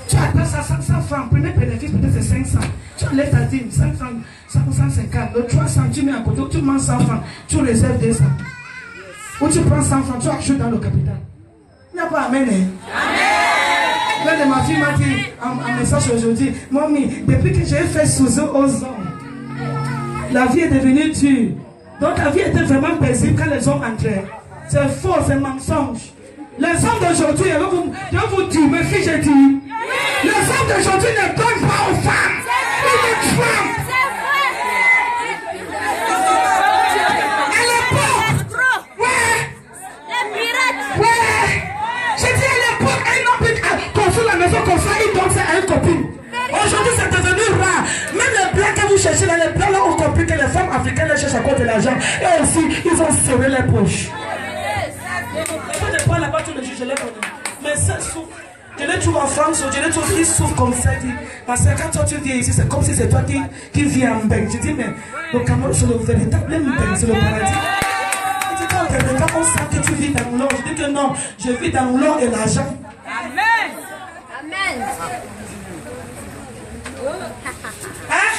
Tu attends ça 500 francs. Premier bénéfice, peut-être c'est 500. Tu enlèves ta dîme, 5 francs, 150. Le 300, tu mets à côté. Tu manges 100 francs. Tu réserves 200. Ou tu prends 100 francs, tu achètes dans le capital. Il n'y a pas amen. Amen. L'un de ma fille m'a dit un message aujourd'hui. Mamie, depuis que j'ai fait sous eux aux hommes, la vie est devenue dure. Donc la vie était vraiment paisible quand les hommes entraient. C'est faux, c'est mensonge. Les hommes d'aujourd'hui, je vais vous dire, mes filles, j'ai dit, les hommes d'aujourd'hui ne donnent pas aux femmes. Ils les trompent. Comme ça, il donne ça à une copine. Aujourd'hui, c'est devenu rare. Même les blancs que vous cherchez, les blancs là ont compris que les femmes africaines les cherchent à cause de l'argent. Et aussi, ils ont serré les poches. Je ne pas là-bas tous les jours, je les connais. Mais ça souffre. Je les trouve en France, je les trouve, ils souffrent comme ça. Parce que quand toi tu viens ici, c'est comme si c'est toi qui viens en Beng. Je dis, mais le Cameroun, c'est le véritable Beng, c'est le paradis. Je dis, quand on sent que tu vis dans l'or, je dis que non, je vis dans l'or et l'argent. Amen. Amen. Hein?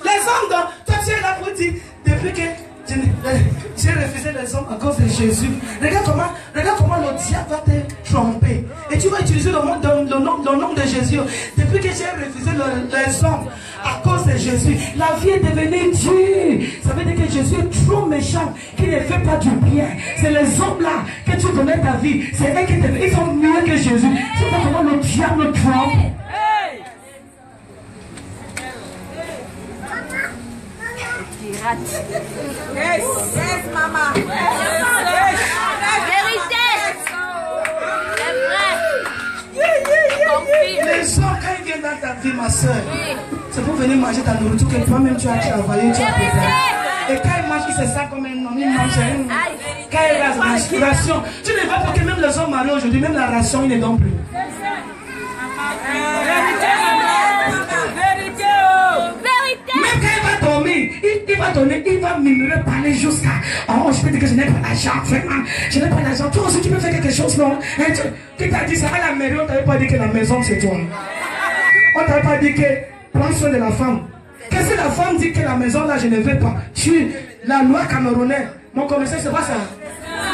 Les hommes, toi tu es là pour dire, depuis que j'ai refusé les hommes à cause de Jésus. Regarde comment le diable va te tromper. Et tu vas utiliser le nom de Jésus. Depuis que j'ai refusé les hommes à cause de Jésus, la vie est devenue dure. Ça veut dire que Jésus est trop méchant, qu'il ne fait pas du bien. C'est les hommes là que tu donnais ta vie. C'est eux qui ils sont mieux que Jésus. Tu vois comment le diable trompe. Yes, maman. Vérité. C'est vrai. Les gens, quand ils viennent dans ta vie, ma soeur, c'est pour venir manger ta nourriture que toi-même tu as travaillé, tu as préparé. Et quand ils mangent, ils se sentent comme un homme, ils mangent rien. Quand ils restent dans l'inspiration, tu ne vois pas que même les hommes mariés aujourd'hui, même la ration, ils ne donnent plus. Vérité. Même quand il va dormir, donner, il va donner, il va murmurer, parler jusqu'à. Oh, je peux dire que je n'ai pas d'argent, vraiment. Je n'ai pas d'argent. Toi aussi, tu peux faire quelque chose, non? Qui t'a dit ça à la mairie? On t'avait pas dit que la maison c'est toi. On t'avait pas dit que prends soin de la femme. Qu'est-ce que la femme dit que la maison là, je ne veux pas? La loi camerounaise, mon commissaire, c'est pas ça.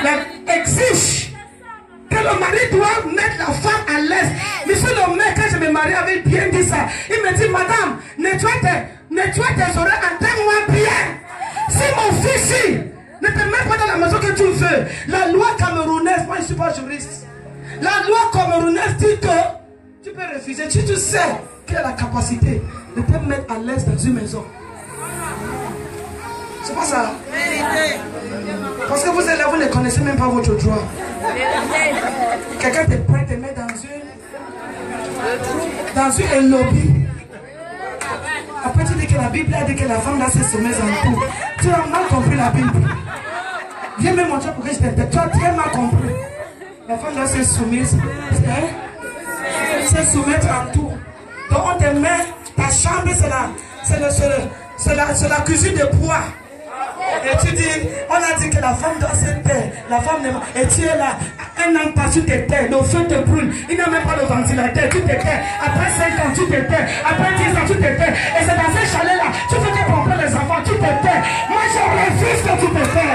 Elle exige que le mari doit mettre la femme à l'aise. Monsieur le maire, quand je me marie, avait bien dit ça. Il me dit, madame, nettoie tes oreilles, entends-moi bien. Si mon fils ne te met pas dans la maison que tu veux, la loi camerounaise, moi je ne suis pas juriste. La loi camerounaise dit que tu peux refuser. Si tu sais qu'il a la capacité de te mettre à l'aise dans une maison. C'est pas ça. Parce que vous êtes là, vous ne connaissez même pas votre droit. Quelqu'un te prête, te met dans une lobby. Après tu dis que la Bible a dit que la femme doit se soumettre en tout. Tu as mal compris la Bible. Viens me montrer pourquoi je t'aide. Tu as très mal compris. La femme doit se soumettre. Se soumettre en tout. Donc on te met, ta chambre c'est la cuisine de bois. Et tu dis, on a dit que la femme doit se taire. La femme ne... Et tu es là, un an pas, tu te tais, le feu te brûle. Il n'a même pas le ventilateur, tu te tais. Après 5 ans, tu te tais. Après 10 ans, tu te tais. Et c'est dans ce chalet-là, tu fais que comprendre les enfants, tu te tais. Moi, je refuse que tu te tais.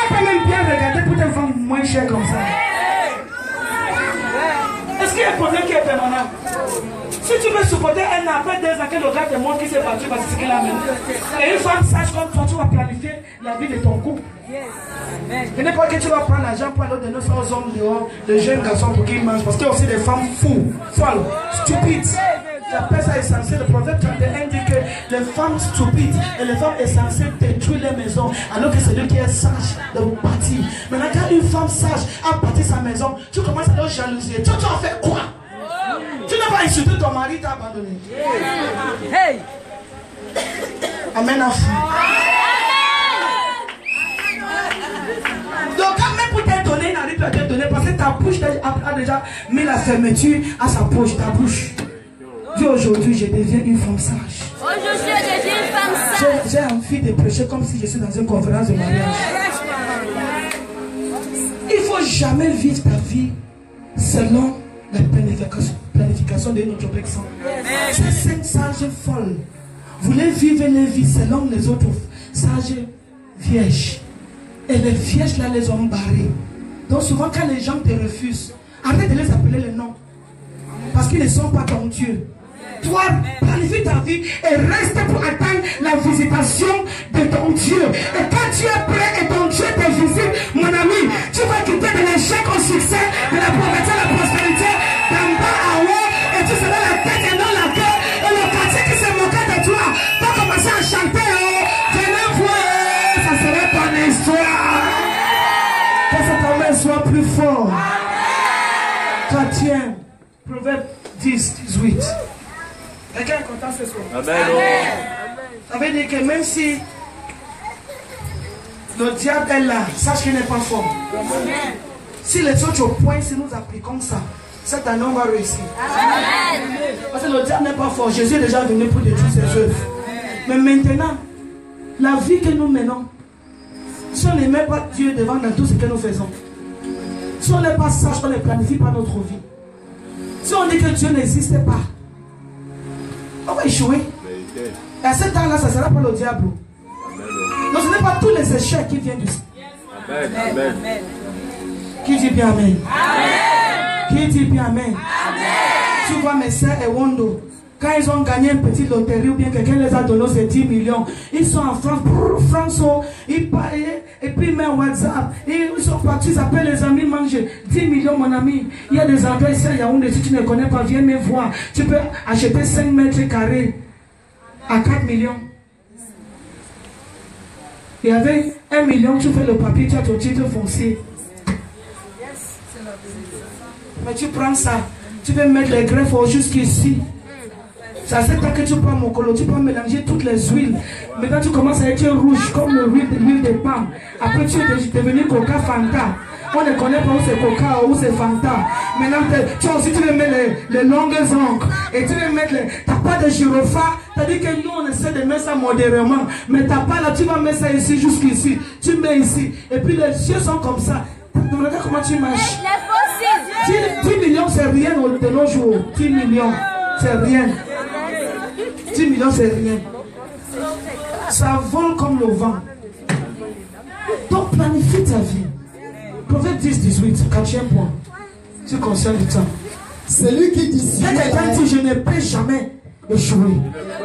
On peut même bien regarder pour te vendre moins cher comme ça. Est-ce qu'il y a un problème qui est permanent? Si tu veux supporter un an, après 2 ans, que le gars te montre qu'il s'est battu parce que c'est ce qu'il a mené. Et une femme sage comme toi, tu vas planifier la vie de ton couple. Ce n'est pas que tu vas prendre l'argent pour aller donner ça aux hommes dehors, les jeunes garçons pour qu'ils mangent. Parce qu'il y a aussi des femmes fous, folles, stupides. J'appelle ça essentiel. Le prophète 31 dit que les femmes stupides et les femmes essentielles détruisent les maisons, alors que c'est lui qui est sage de bâtir. Maintenant, quand une femme sage a bâti sa maison, tu commences à le jalouser. Tu as fait quoi? Tu n'as pas insulté ton mari, t'as abandonné. Hey! Amen. Donc quand même pour te donner, il n'arrive pas à te donner parce que ta bouche a déjà mis la fermeture à sa poche, ta bouche. Dis aujourd'hui, je deviens une femme sage. Aujourd'hui, je deviens une femme sage. J'ai envie de prêcher comme si je suis dans une conférence de mariage. Il ne faut jamais vivre ta vie selon la planification de notre obéissance. C'est cette sage folle. Vous voulez vivre les vies selon les autres sages vierges. Et les vierges là les ont barrés. Donc souvent quand les gens te refusent, arrête de les appeler les noms. Parce qu'ils ne sont pas ton Dieu. Toi, planifie ta vie et reste pour attendre la visitation de ton Dieu. Et quand tu es prêt et ton Dieu te visite, mon ami, tu vas quitter de l'échec au succès, de la pauvreté à la prospérité, d'en bas à haut, et tu seras la tête et non la queue. Et le quartier qui se moquait de toi va commencer à chanter. Venez voir, ça serait ton histoire. Que cette promesse soit plus fort. Toi, tiens, Proverbe 10, 18. Quelqu'un est content ce soir? Amen. Ça veut dire que même si le diable est là, sache qu'il n'est pas fort. Amen. Si les autres au point, si nous appliquons ça, cette année on va réussir. Amen. Parce que le diable n'est pas fort. Jésus est déjà venu pour détruire ses œuvres. Mais maintenant, la vie que nous menons, si on ne met pas Dieu devant dans tout ce que nous faisons, si on n'est pas sage, on ne planifie pas notre vie. Si on dit que Dieu n'existe pas, on va échouer. Et à ce temps-là, ça ne sera pas le diable. Donc ce n'est pas tous les échecs qui viennent du ciel. Amen. Qui dit bien Amen? Amen. Qui dit bien Amen? Amen. Tu vois mes sœurs et Wando, quand ils ont gagné une petite loterie ou bien quelqu'un les a donné ces 10 millions, ils sont en France, François, ils parlent, et puis ils mettent WhatsApp, et ils sont partis, ils appellent les amis manger. 10 millions mon ami, il y a des endroits ici à Yaoundé, si tu ne connais pas, viens me voir. Tu peux acheter 5 mètres carrés à 4 millions. Et avec 1 million, tu fais le papier, tu as ton titre foncier. Mais tu prends ça, tu peux mettre les greffes jusqu'ici. C'est à ce temps que tu prends mon colo, tu peux mélanger toutes les huiles. Maintenant, tu commences à être rouge comme l'huile de palme. Après, tu es devenu Coca Fanta. On ne connaît pas où c'est Coca ou c'est Fanta. Maintenant, tu veux mettre les longues ongles. Et tu veux mettre t'as pas de gyrophare. T'as dit que nous, on essaie de mettre ça modérément. Mais t'as pas là, tu vas mettre ça ici, jusqu'ici. Tu mets ici. Et puis les yeux sont comme ça. Regarde comment tu marches. 10 millions, c'est rien de nos jours. 10 millions, c'est rien. 10 millions, c'est rien. Ça vole comme le vent. Donc planifie ta vie. Prophète 10, 18, 4e point. Tu conscientes du temps. Celui qui dissimule. Quelqu'un dit, je ne peux jamais échouer.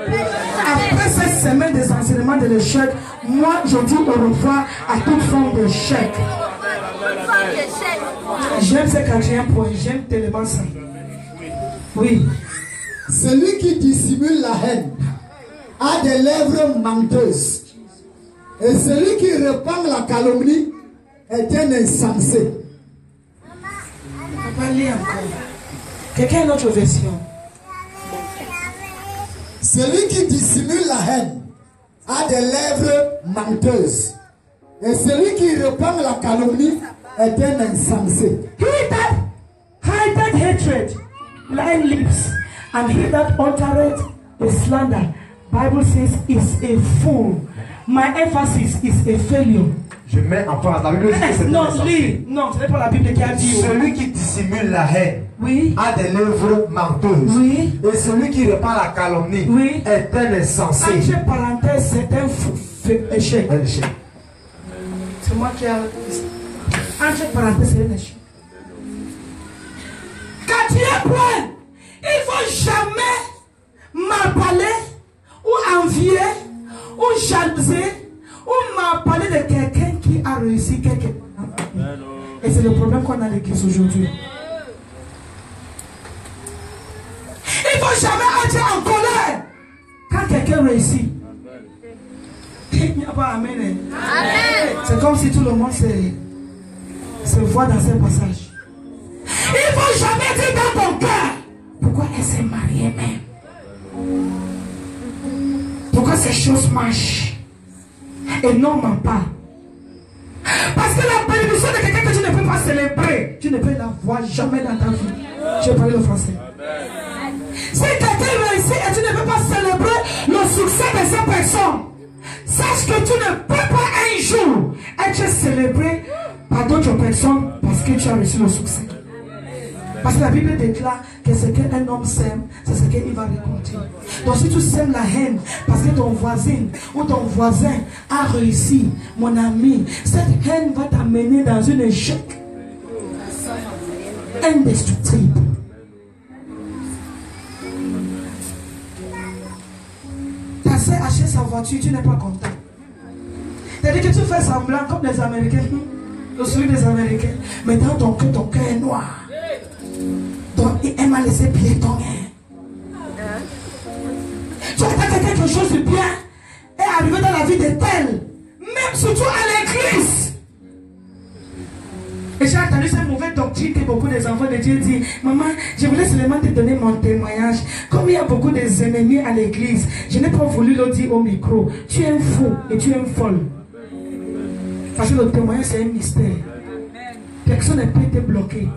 Après cette semaine des enseignements de l'échec, moi je dis au revoir à toute forme d'échec. J'aime ce 4e point, j'aime tellement ça. Oui. Celui qui dissimule la haine a des lèvres menteuses. Et celui qui répand la calomnie est un insensé. On va lire encore. Quelqu'un a une autre version. Celui qui dissimule la haine a des lèvres menteuses. Et celui qui répand la calomnie est un insensé. He that hideth hatred, lying lips, and he that uttereth a slander, Bible says, is a fool. My emphasis is a failure. Je mets en phrase. La Bible dit que c'est Non, lis. Non, ce n'est pas la Bible qui a dit. Celui qui dissimule la haine, oui, a des lèvres menteuses. Oui. Et celui qui répand la calomnie, oui, est un insensé. Entre parenthèses, c'est un échec. Un échec. C'est moi qui ai. Entre parenthèses, c'est un échec. 4e point. Il ne faut jamais mal parler ou envier ou jalouser ou mal parler de quelqu'un qui a réussi quelque chose. Et c'est le problème qu'on a à l'église aujourd'hui. Il ne faut jamais être en colère quand quelqu'un réussit. Il n'y a pas amen. C'est comme si tout le monde se voit dans ce passage. Il ne faut jamais dire dans ton cœur pourquoi elle s'est mariée même. Pourquoi ces choses marchent et non ment pas. Parce que la bénédiction de quelqu'un que tu ne peux pas célébrer, tu ne peux la voir jamais dans ta vie. Je parle le français. Si quelqu'un réussit et tu ne peux pas célébrer le succès de cette personne, sache que tu ne peux pas un jour être célébré par d'autres personnes parce que tu as reçu le succès. Parce que la Bible déclare que ce qu'un homme sème, c'est ce qu'il va récolter. Donc si tu sèmes la haine parce que ton voisin ou ton voisin a réussi, mon ami, cette haine va t'amener dans un échec indestructible. Ta soeur achète sa voiture, tu n'es pas content. C'est-à-dire que tu fais semblant comme les Américains, le sourire des Américains, mais dans ton cœur est noir. Donc elle m'a laissé piéton. Tu attends quelque chose de bien est arrivé dans la vie de tel, même surtout à l'église. Et j'ai entendu cette mauvaise doctrine que beaucoup des enfants de Dieu disent. Maman, je voulais seulement te donner mon témoignage. Comme il y a beaucoup d'ennemis à l'église, je n'ai pas voulu le dire au micro. Tu es un fou et tu es une folle. Parce que le témoignage c'est un mystère. Personne ne peut te bloquer.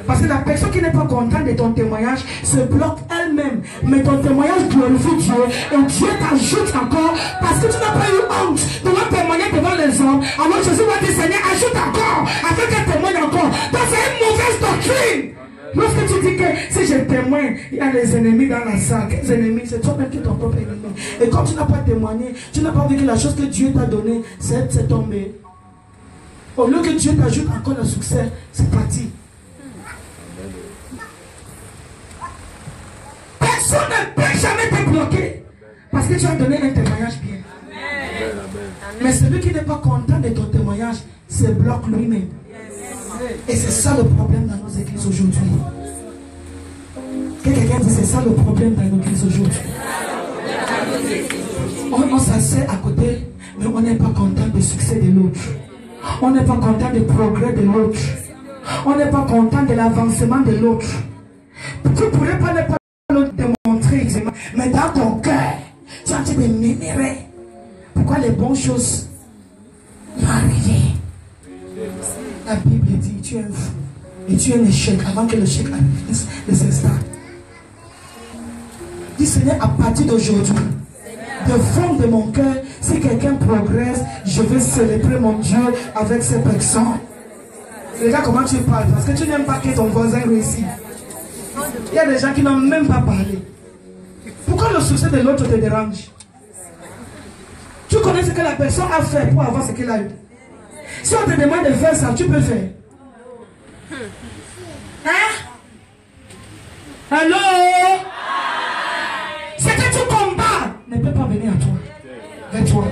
Parce que la personne qui n'est pas contente de ton témoignage se bloque elle-même. Mais ton témoignage glorifie Dieu. Et Dieu t'ajoute encore. Parce que tu n'as pas eu honte de leur témoigner devant les hommes. Alors Jésus va dire, Seigneur, ajoute encore. Afin qu'elle témoigne encore. Donc c'est une mauvaise doctrine. Lorsque tu dis que si je témoigne, il y a des ennemis dans la salle. Quels ennemis? C'est toi-même qui es ton propre ennemi. Et comme tu n'as pas témoigné, tu n'as pas vu que la chose que Dieu t'a donnée, c'est tombé. Au lieu que Dieu t'ajoute encore le succès, c'est parti. Personne ne peut jamais te bloquer parce que tu as donné un témoignage bien. Mais celui qui n'est pas content de ton témoignage se bloque lui-même. Et c'est ça le problème dans nos églises aujourd'hui. Quelqu'un dit c'est ça le problème dans nos églises aujourd'hui. On s'assied à côté, mais on n'est pas content du succès de l'autre. On n'est pas content du progrès de l'autre. On n'est pas content de l'avancement de l'autre. Tu ne pourrais pas ne pas le démontrer, mais dans ton cœur, tu as dit de murmurer. pas les bonnes choses, il n'y a rien. La Bible dit, tu es un fou et tu es un échec avant que l'échec arrive. Les stars. Dis Seigneur, à partir d'aujourd'hui, de fond de mon cœur, si quelqu'un progresse, je vais célébrer mon Dieu avec ces personnes. Regarde comment tu parles, parce que tu n'aimes pas que ton voisin réussisse. Il y a des gens qui n'ont même pas parlé. Pourquoi le succès de l'autre te dérange? Tu connais ce que la personne a fait pour avoir ce qu'elle a eu. Si on te demande de faire ça, tu peux faire. Hein? Allô? Ce que tu combats ne peut pas venir à toi. Vers toi.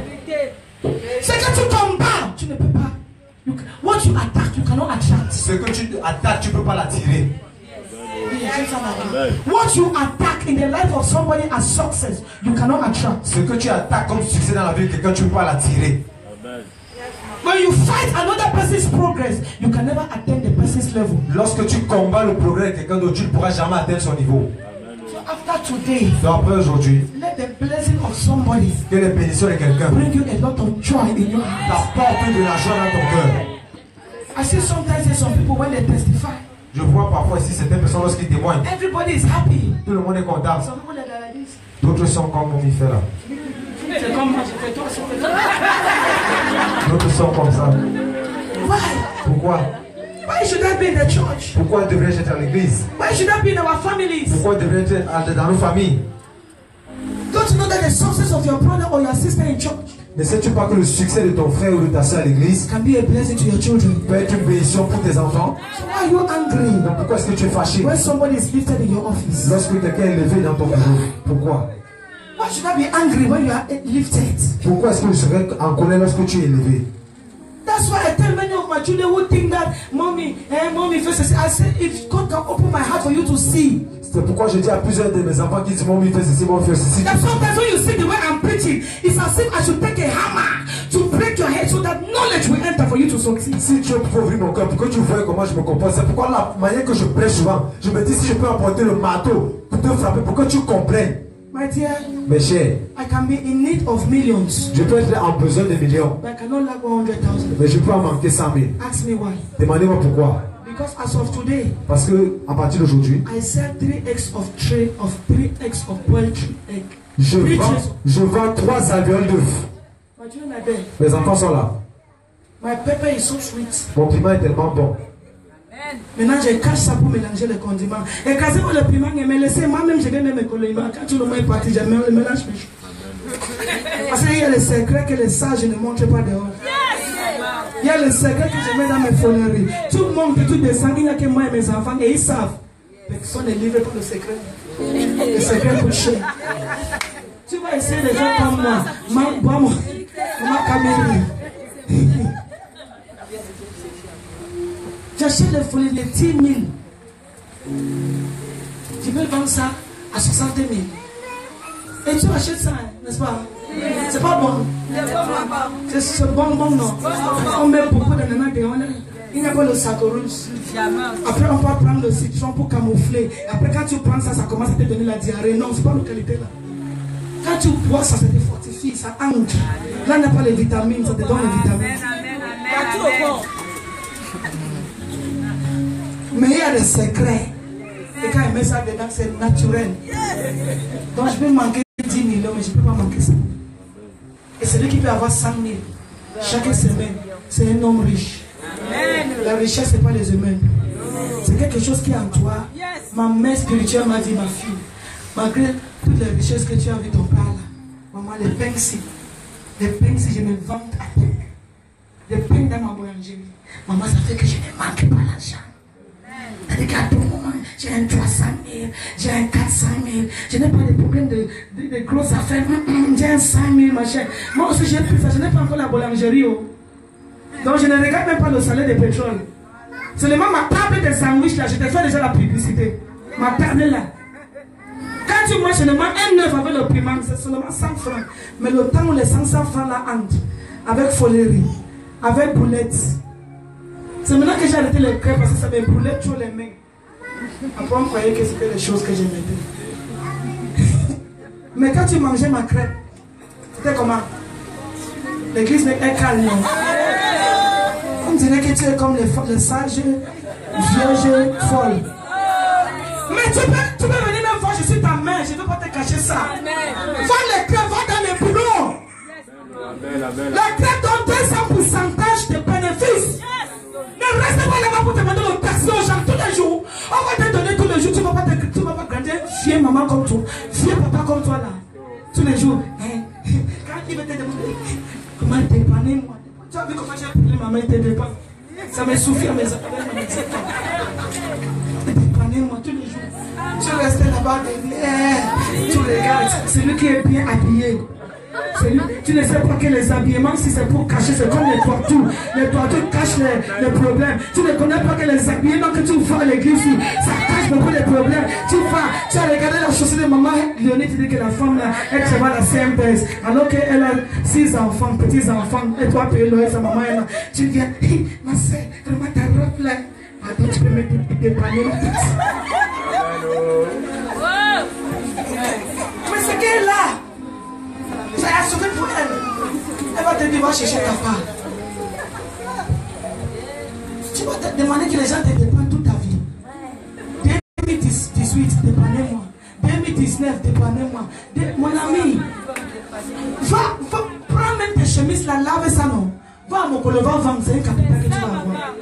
Ce que tu combats, tu ne peux pas. What you attack, you cannot attract. Ce que tu attaques, tu ne peux pas l'attirer. What you attack in the life of somebody as success, you cannot attract. Ce que tu attaques comme succès dans la vie de quelqu'un, tu ne peux pas l'attirer. When you fight another person's progress, you can never attain the person's level. Lorsque tu combats le progrès de quelqu'un d'autre, tu ne pourras jamais atteindre son niveau. So after today, Donc après aujourd'hui, let the blessing of somebody que les bénédictions de quelqu'un bring you a lot of joy in your heart. t'apportent de la joie dans ton cœur. I see sometimes some people when they testify, Je vois parfois ici certaines personnes lorsqu'ils témoignent, everybody is happy. tout le monde est content. Some people they are like this. D'autres sont comme mon fait là. C'est comme moi, je fais toi, je fais toi. D'autres sont comme ça. Why? Pourquoi? Why should I be in the church? Pourquoi devrais-je être à l'église? Why should I be in our families? Pourquoi devrais-je être dans nos familles? Don't you know that the success of your brother or your sister in church Ne sais-tu pas que le succès de ton frère ou de ta soeur à l'église can be a blessing to your children? peut être une bénédiction pour tes enfants? So why are you angry Donc pourquoi est-ce que tu es fâché when somebody is lifted in your office? lorsque quelqu'un est levé dans ton bureau? Pourquoi? Why should I be angry when you are lifted? Pourquoi est-ce que je serais en colère lorsque tu es élevé? That's why I tell many of my children who think that mommy first. I say if God can open my heart for you to see. C'est pourquoi je dis à plusieurs de mes enfants qui disent mon fils fait ceci, mon fils fait ceci. That sometimes when you see the way I'm preaching, it's as if I should take a hammer to break your head so that knowledge will enter for you to succeed. Si tu peux ouvrir mon cœur, pour que tu vois comment je me comporte, c'est pourquoi la manière que je prêche souvent, je me dis si je peux apporter le marteau pour te frapper, pour que tu comprennes. My dear, Mes chers, I can be in need of millions, je peux être en besoin de millions, but I cannot lack 100,000. mais je peux en manquer 100 000. Ask me why. Demandez-moi pourquoi. Because as of today, Parce que à partir d'aujourd'hui, I sell 3x of trade of 3x of poultry egg. je vends 3 alvéoles d'œufs. My children are there. Les enfants sont là. My pepper is so sweet. Mon piment est tellement bon. Maintenant, je cache ça pour mélanger les condiments. Et quand c'est le piment, je me laisse, moi-même, je vais même mes condiments. Quand tout le monde est parti, je me mélange mes choses. Parce qu'il y a le secret que les sages ne montrent pas dehors. Il y a le secret que je mets dans mes fonderies. Tout le monde, tout descend, il n'y a que moi et mes enfants, et ils savent. Personne n'est livré pour le secret. Le secret coûte cher. Tu vas essayer de faire comme moi. Ma caméra. J'achète les folies de 10 000. Tu veux vendre ça à 60 000. Et tu achètes ça, n'est-ce pas? C'est pas bon. C'est bon, non. On met beaucoup de nanas dehors. Il n'y a pas le sac rouge. Après, on va prendre le citron pour camoufler. Après, quand tu prends ça, ça commence à te donner la diarrhée. Non, c'est pas la qualité là. Quand tu bois ça, ça te fortifie, ça ancre. Là, il n'y a pas les vitamines, ça te donne les vitamines. Mais il y a des secrets. Et quand il met ça dedans, c'est naturel. Donc je peux manquer 10 millions, mais je ne peux pas manquer ça. Et celui qui peut avoir 100 000 chaque semaine, c'est un homme riche. La richesse, ce n'est pas les humains. C'est quelque chose qui est en toi. Ma mère spirituelle m'a dit, ma fille, malgré toutes les richesses que tu as vu ton père là, maman, les pains si je me vante à terre. Les pains dans ma boulangerie. Maman, ça fait que je ne manque pas l'argent. C'est-à-dire qu'à tout moment, j'ai un 300 000, j'ai un 400 000, je n'ai pas de problème de grosses affaires, j'ai un 100 000, machin. Moi aussi, j'ai pris ça, je n'ai pas encore la boulangerie. Oh. Donc, je ne regarde même pas le salaire de pétrole. Seulement ma table de sandwich là, je te fais déjà la publicité. Ma table là. Quand tu manges seulement un œuf avec le piment, c'est seulement 100 francs. Mais le temps où les 100 francs là entrent, avec folerie, avec boulettes. C'est maintenant que j'ai arrêté les crêpes parce que ça me brûlait trop les mains. Après on croyait que c'était les choses que je mettais. Mais quand tu mangeais ma crêpe, c'était comment? L'église est calme. On dirait que tu es comme les sages, vierges, folles. Mais tu peux venir me voir, je suis ta mère, je ne veux pas te cacher ça. Va les cœurs, va dans les boulons. La crête donne 200% de bénéfices. Ne reste pas là-bas pour te demander le taxi aux gens tous les jours. On va te donner tous les jours, tu ne vas pas grandir fier maman comme toi, fier papa comme toi là. Tous les jours. Quand il va te demander comment dépanner moi. Tu as vu comment j'ai appelé maman, il te dépanne. Ça me suffit à mes appels. Dépannez-moi tous les jours. Je reste là-bas derrière. Tu regardes, c'est lui qui est bien habillé. Tu ne sais pas que les habillements, si c'est pour cacher, c'est comme les toitures. Les toitures cachent les problèmes. Tu ne connais pas que les habillements que tu vois à l'église, ça cache beaucoup les problèmes. Tu as regardé la chaussure de maman Léonie, tu dis que la femme là, elle se va à la CMPS, alors qu'elle a 6 enfants, petits enfants, et toi, tu es là, sa maman est là. Tu viens, ma soeur, vraiment ta robe là. Attends, tu peux me dépanner la tête. Mais c'est qu'elle est là. Ça a sauvé pour elle. Elle va te dire, va chercher ta part. Tu vas te demander que les gens te dépendent toute ta vie. 2018, dépendez-moi. 2019, dépendez-moi. Mon ami, va, prends même tes chemises, la lave ça non. Va à mon colo, va vendre, c'est un capital que tu vas avoir.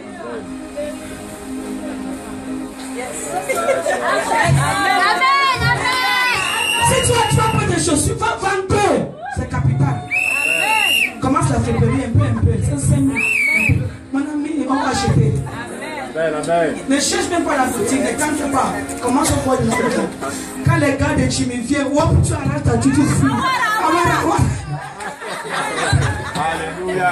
Si tu as trois paires de chaussures, va vendre deux. C'est capital. Commence la février un peu. C'est 5 000. Mon ami, on va acheter. Ne cherche même pas la boutique, ne tente pas. Commence au point de l'argent. Quand les gars de Chimie viennent, tu arraches ta tutu fou. Alléluia.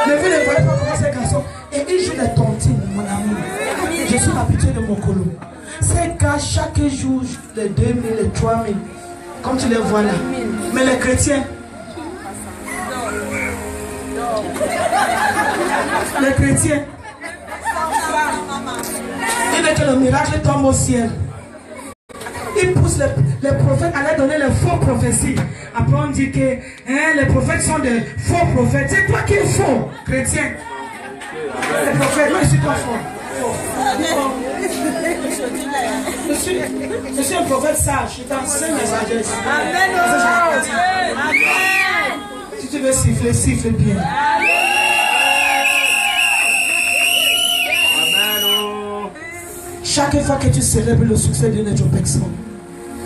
Ne vous ne voyez pas comment ces garçons. Et ils jouent les tontines, mon ami. Je suis habitué de mon colo. Ces gars, chaque jour, les 2 000, les 3 000. Comme tu les vois là. Mais les chrétiens. Les chrétiens. Ils veulent que le miracle tombe au ciel. Ils poussent les prophètes à leur donner les faux prophéties. Après on dit que les prophètes sont des faux prophètes. C'est toi qui es faux, chrétien. Les prophètes, moi je suis pas faux. Je suis un prophète sage. Je t'enseigne la sagesse. Amen. Si tu veux siffler, siffle bien. Chaque fois que tu célèbres le succès d'une autre personne,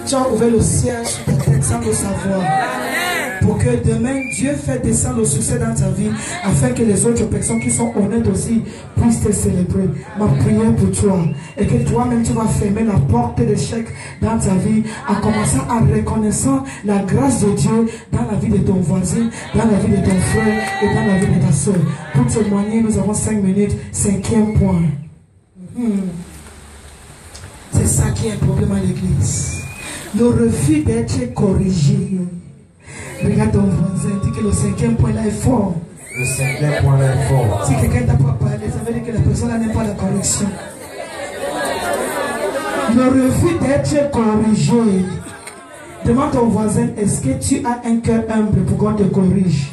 tu as ouvert le ciel sur ta tête sans le savoir. Pour que demain, Dieu fasse descendre le succès dans ta vie, afin que les autres personnes qui sont honnêtes aussi puissent te célébrer. Ma prière pour toi est que toi-même tu vas fermer la porte d'échec dans ta vie en commençant à reconnaître la grâce de Dieu dans la vie de ton voisin, dans la vie de ton frère et dans la vie de ta soeur. Pour témoigner, nous avons 5 minutes. 5e point. C'est ça qui est un problème à l'église. Le refus d'être corrigé. Regarde ton voisin, dis que le 5e point là est fort. Le 5e point là est fort. Si quelqu'un t'a pas parlé, ça veut dire que la personne là n'aime pas la correction. Le refus d'être corrigé. Demande ton voisin, est-ce que tu as un cœur humble pour qu'on te corrige?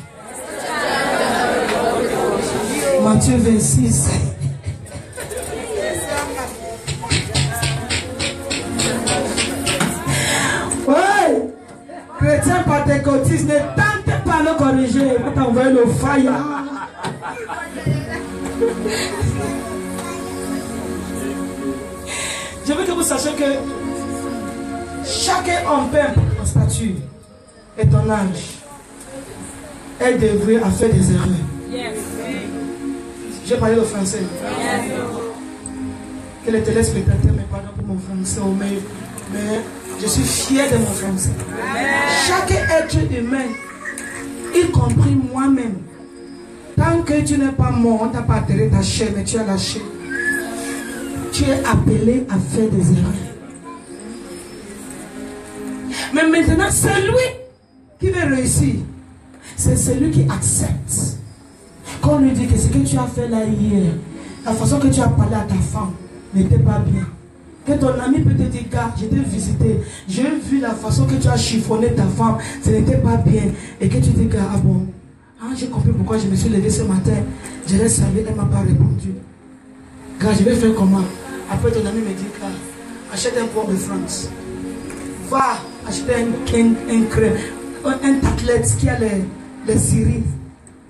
Matthieu 26. Ouais, chrétien pentecôtiste, ne tente pas le corriger. Va t'envoyer le fire. Je veux que vous sachiez que chaque homme, peu importe ton statut et ton âge, est dévoué à faire des erreurs. J'ai parlé le français. Que les téléspectateurs me pardonnent pour mon français, mais je suis fier de mon français. Chaque être humain, y compris moi-même, tant que tu n'es pas mort, on t'a pas atterré ta chair, mais tu as lâché. Tu es appelé à faire des erreurs. Mais maintenant, celui qui veut réussir, c'est celui qui accepte. Quand on lui dit que ce que tu as fait là hier, la façon que tu as parlé à ta femme n'était pas bien. Que ton ami peut te dire, gars, je t'ai visité, j'ai vu la façon que tu as chiffonné ta femme, ce n'était pas bien. Et que tu dis, gars, ah bon, Ah, j'ai compris pourquoi je me suis levé ce matin. Je l'ai salué, elle ne m'a pas répondu. Quand je vais faire comment? Après, ton ami me dit, achète un port de France. Va acheter un tartelette qui a les cerises.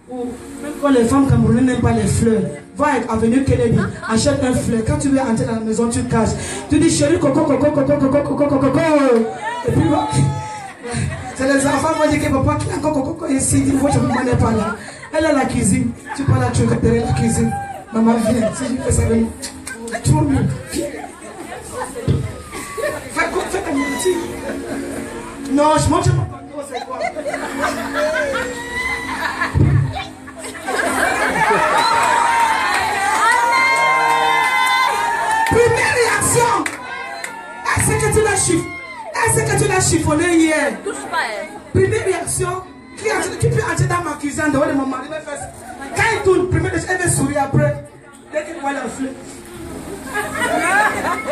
Ou même quand les femmes camerounaises n'aiment pas les fleurs, va à Avenue Kennedy, achète un fleur. Quand tu veux entrer dans la maison, tu caches. Tu dis chérie, coco, coco, coco, coco, coco, coco, coco. Et puis, c'est les enfants qui vont dire que papa, qui a coco, coco, ici, il faut que je ne m'en ai pas là. Elle est à la cuisine. Tu parles à tu derrière la cuisine. Maman, viens. Si je fais ça, tourne. Fais comme un petit. Non, je mange pas. C'est quoi? Première réaction. Est-ce que tu l'as chiffonné hier? Touche pas elle. Première réaction. Qui peut entrer dans ma cuisine dehors de mon mari? Quand il tourne, première réaction, elle va sourire après. Dès qu'il voit la fleur.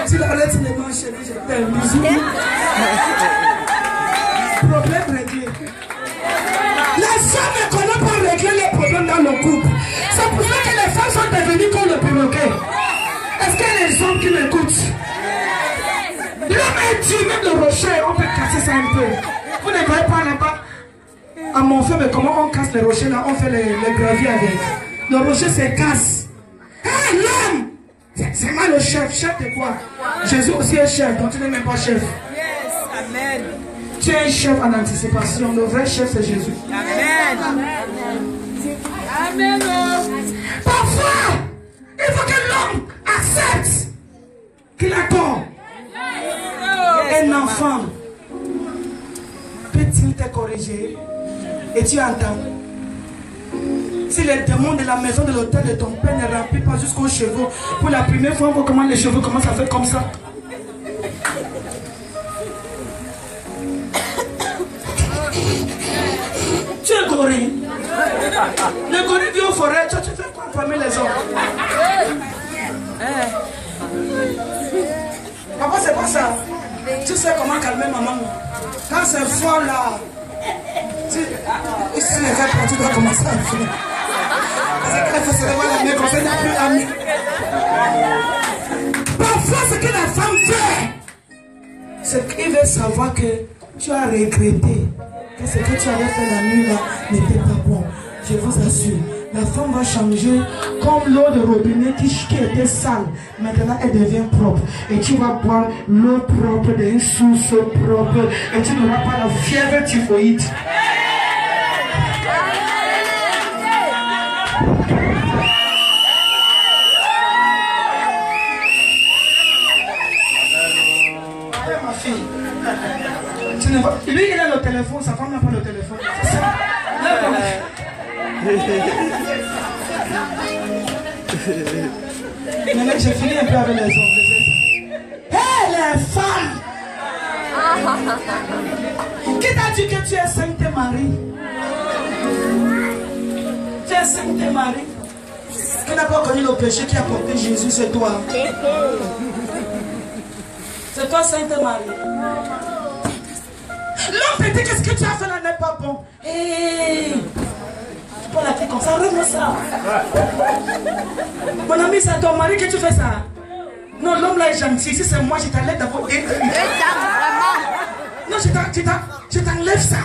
Tu l'arrêtes les mains, chérie, je t'aime. Problème réglé. Les hommes ne connaissent pas régler les problèmes dans le couple. C'est pour ça que les femmes sont devenues comme le perroquet. Est-ce qu'il y a des hommes qui m'écoutent? L'homme est Dieu, même le rocher, on peut casser ça un peu. Vous ne voyez pas là-bas? À mon frère, mais comment on casse les rochers là? On fait les graviers avec. Le rocher, c'est casse. Hé, l'homme! C'est moi le chef. Chef de quoi? Jésus aussi est chef, donc tu n'es même pas chef. Amen. Tu es un chef en anticipation. Le vrai chef, c'est Jésus. Amen. Amen. Parfois, il faut que l'homme accepte qu'il a tort. Un enfant peut-il te corriger? Et tu entends? Si les démons de la maison de l'hôtel de ton père ne remplissent pas jusqu'aux cheveux, pour la première fois, on voit comment les cheveux commencent à faire comme ça. Tu es gorille. Le gorille vit aux forêts, tu fais quoi parmi les hommes? Papa, c'est pas ça. Tu sais comment calmer maman? Quand c'est fort là, si les gars, tu dois commencer à faire. C'est qu'elle fait seulement la main comme ça, il n'y a plus d'amis. Parfois, ce que la femme fait, c'est qu'il veut savoir que tu as regretté que ce que tu avais fait la nuit là n'était pas bon. Je vous assure, la femme va changer comme l'eau de robinet qui était sale. Maintenant, elle devient propre. Et tu vas boire l'eau propre d'une source propre. Et tu n'auras pas la fièvre typhoïde. Ma fille, tu ne vas... Lui, il a le téléphone, sa femme n'a pas le téléphone. C'est ça. Maintenant, j'ai fini un peu avec les hommes. Hé, les femmes! Qui t'a dit que tu es Sainte Marie? Tu es Sainte Marie? Qui n'a pas connu le péché qui a porté Jésus, c'est toi. C'est toi, Sainte Marie. L'homme te dit que ce que tu as fait là n'est pas bon. Hey. Tu peux l'appeler comme ça, arrête-moi ça. Mon ami, c'est ton mari que tu fais ça. Non, l'homme là est gentil. Si c'est moi, je t'enlève d'abord. Non, je t'enlève ça.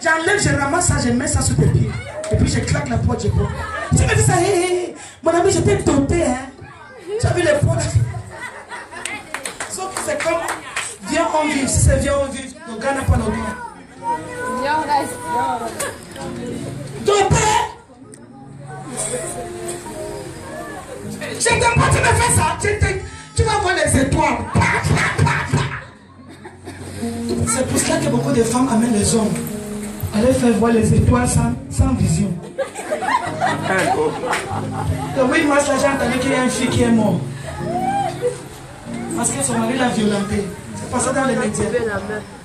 J'enlève, je ramasse ça, je mets ça sous tes pieds. Et puis je claque la porte, je prends. Tu me dis ça, hey. Mon ami, je t'ai doté, hein. Tu as vu les portes? Sauf que c'est comme, viens on vive. Si c'est viens on vive, le gars n'a pas le droit. Viens on reste. Doté. Je t'aime pas, tu me fais ça. Tu vas voir les étoiles. C'est pour cela que beaucoup de femmes amènent les hommes. Allez faire voir les étoiles sans vision. Le 8 mars, j'ai entendu qu'il y a une fille qui est morte. Parce que son mari l'a violentée. C'est pas ça dans les médias.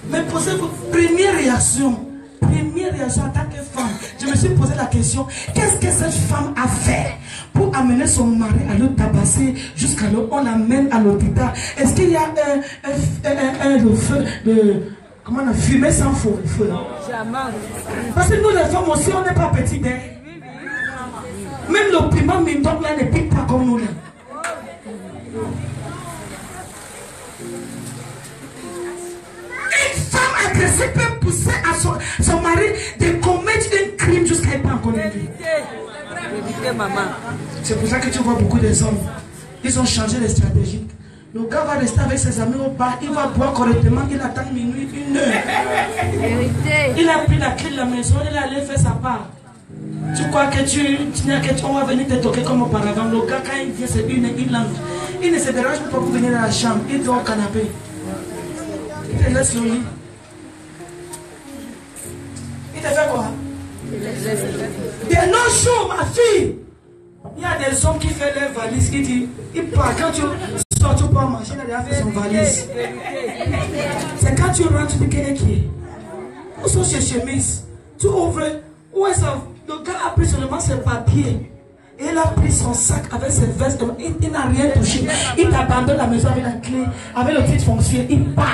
Mais posez-vous, première réaction en tant que femme, je me suis posé la question, qu'est-ce que cette femme a fait pour amener son mari à le tabasser jusqu'à l'eau, on l'amène à l'hôpital? Est-ce qu'il y a le feu de... Comment on a fumé sans feu? Parce que nous les femmes aussi, on n'est pas petits. Hein? Même le piment mindok là ne pique pas comme nous là. Une femme agressive peut pousser à son mari de commettre un crime jusqu'à être en colère. C'est pour ça que tu vois beaucoup de hommes. Ils ont changé de stratégie. Le gars va rester avec ses amis au bar, il va boire correctement, il attend minuit, 1 heure. Il a pris la clé de la maison, il est allé faire sa part. Tu crois que on va venir te toquer comme auparavant. Le gars, quand il vient, c'est il lance. Il ne se dérange pas pour venir à la chambre, il dort au canapé. Il te laisse au lit. Il te fait quoi? De nos jours, ma fille, il y a des hommes qui font leur valise, qui disent, il part, quand tu sors, tu peux manger, il a déjà fait son valise. C'est quand tu rentres, tu dis qu'il est qui est. Où sont ses chemises? Tu ouvres, où est ça? Le gars a pris seulement ses papiers. Et il a pris son sac avec ses vestes. Il n'a rien touché. Il t'abandonne la maison avec la clé, avec le titre foncier. Il part.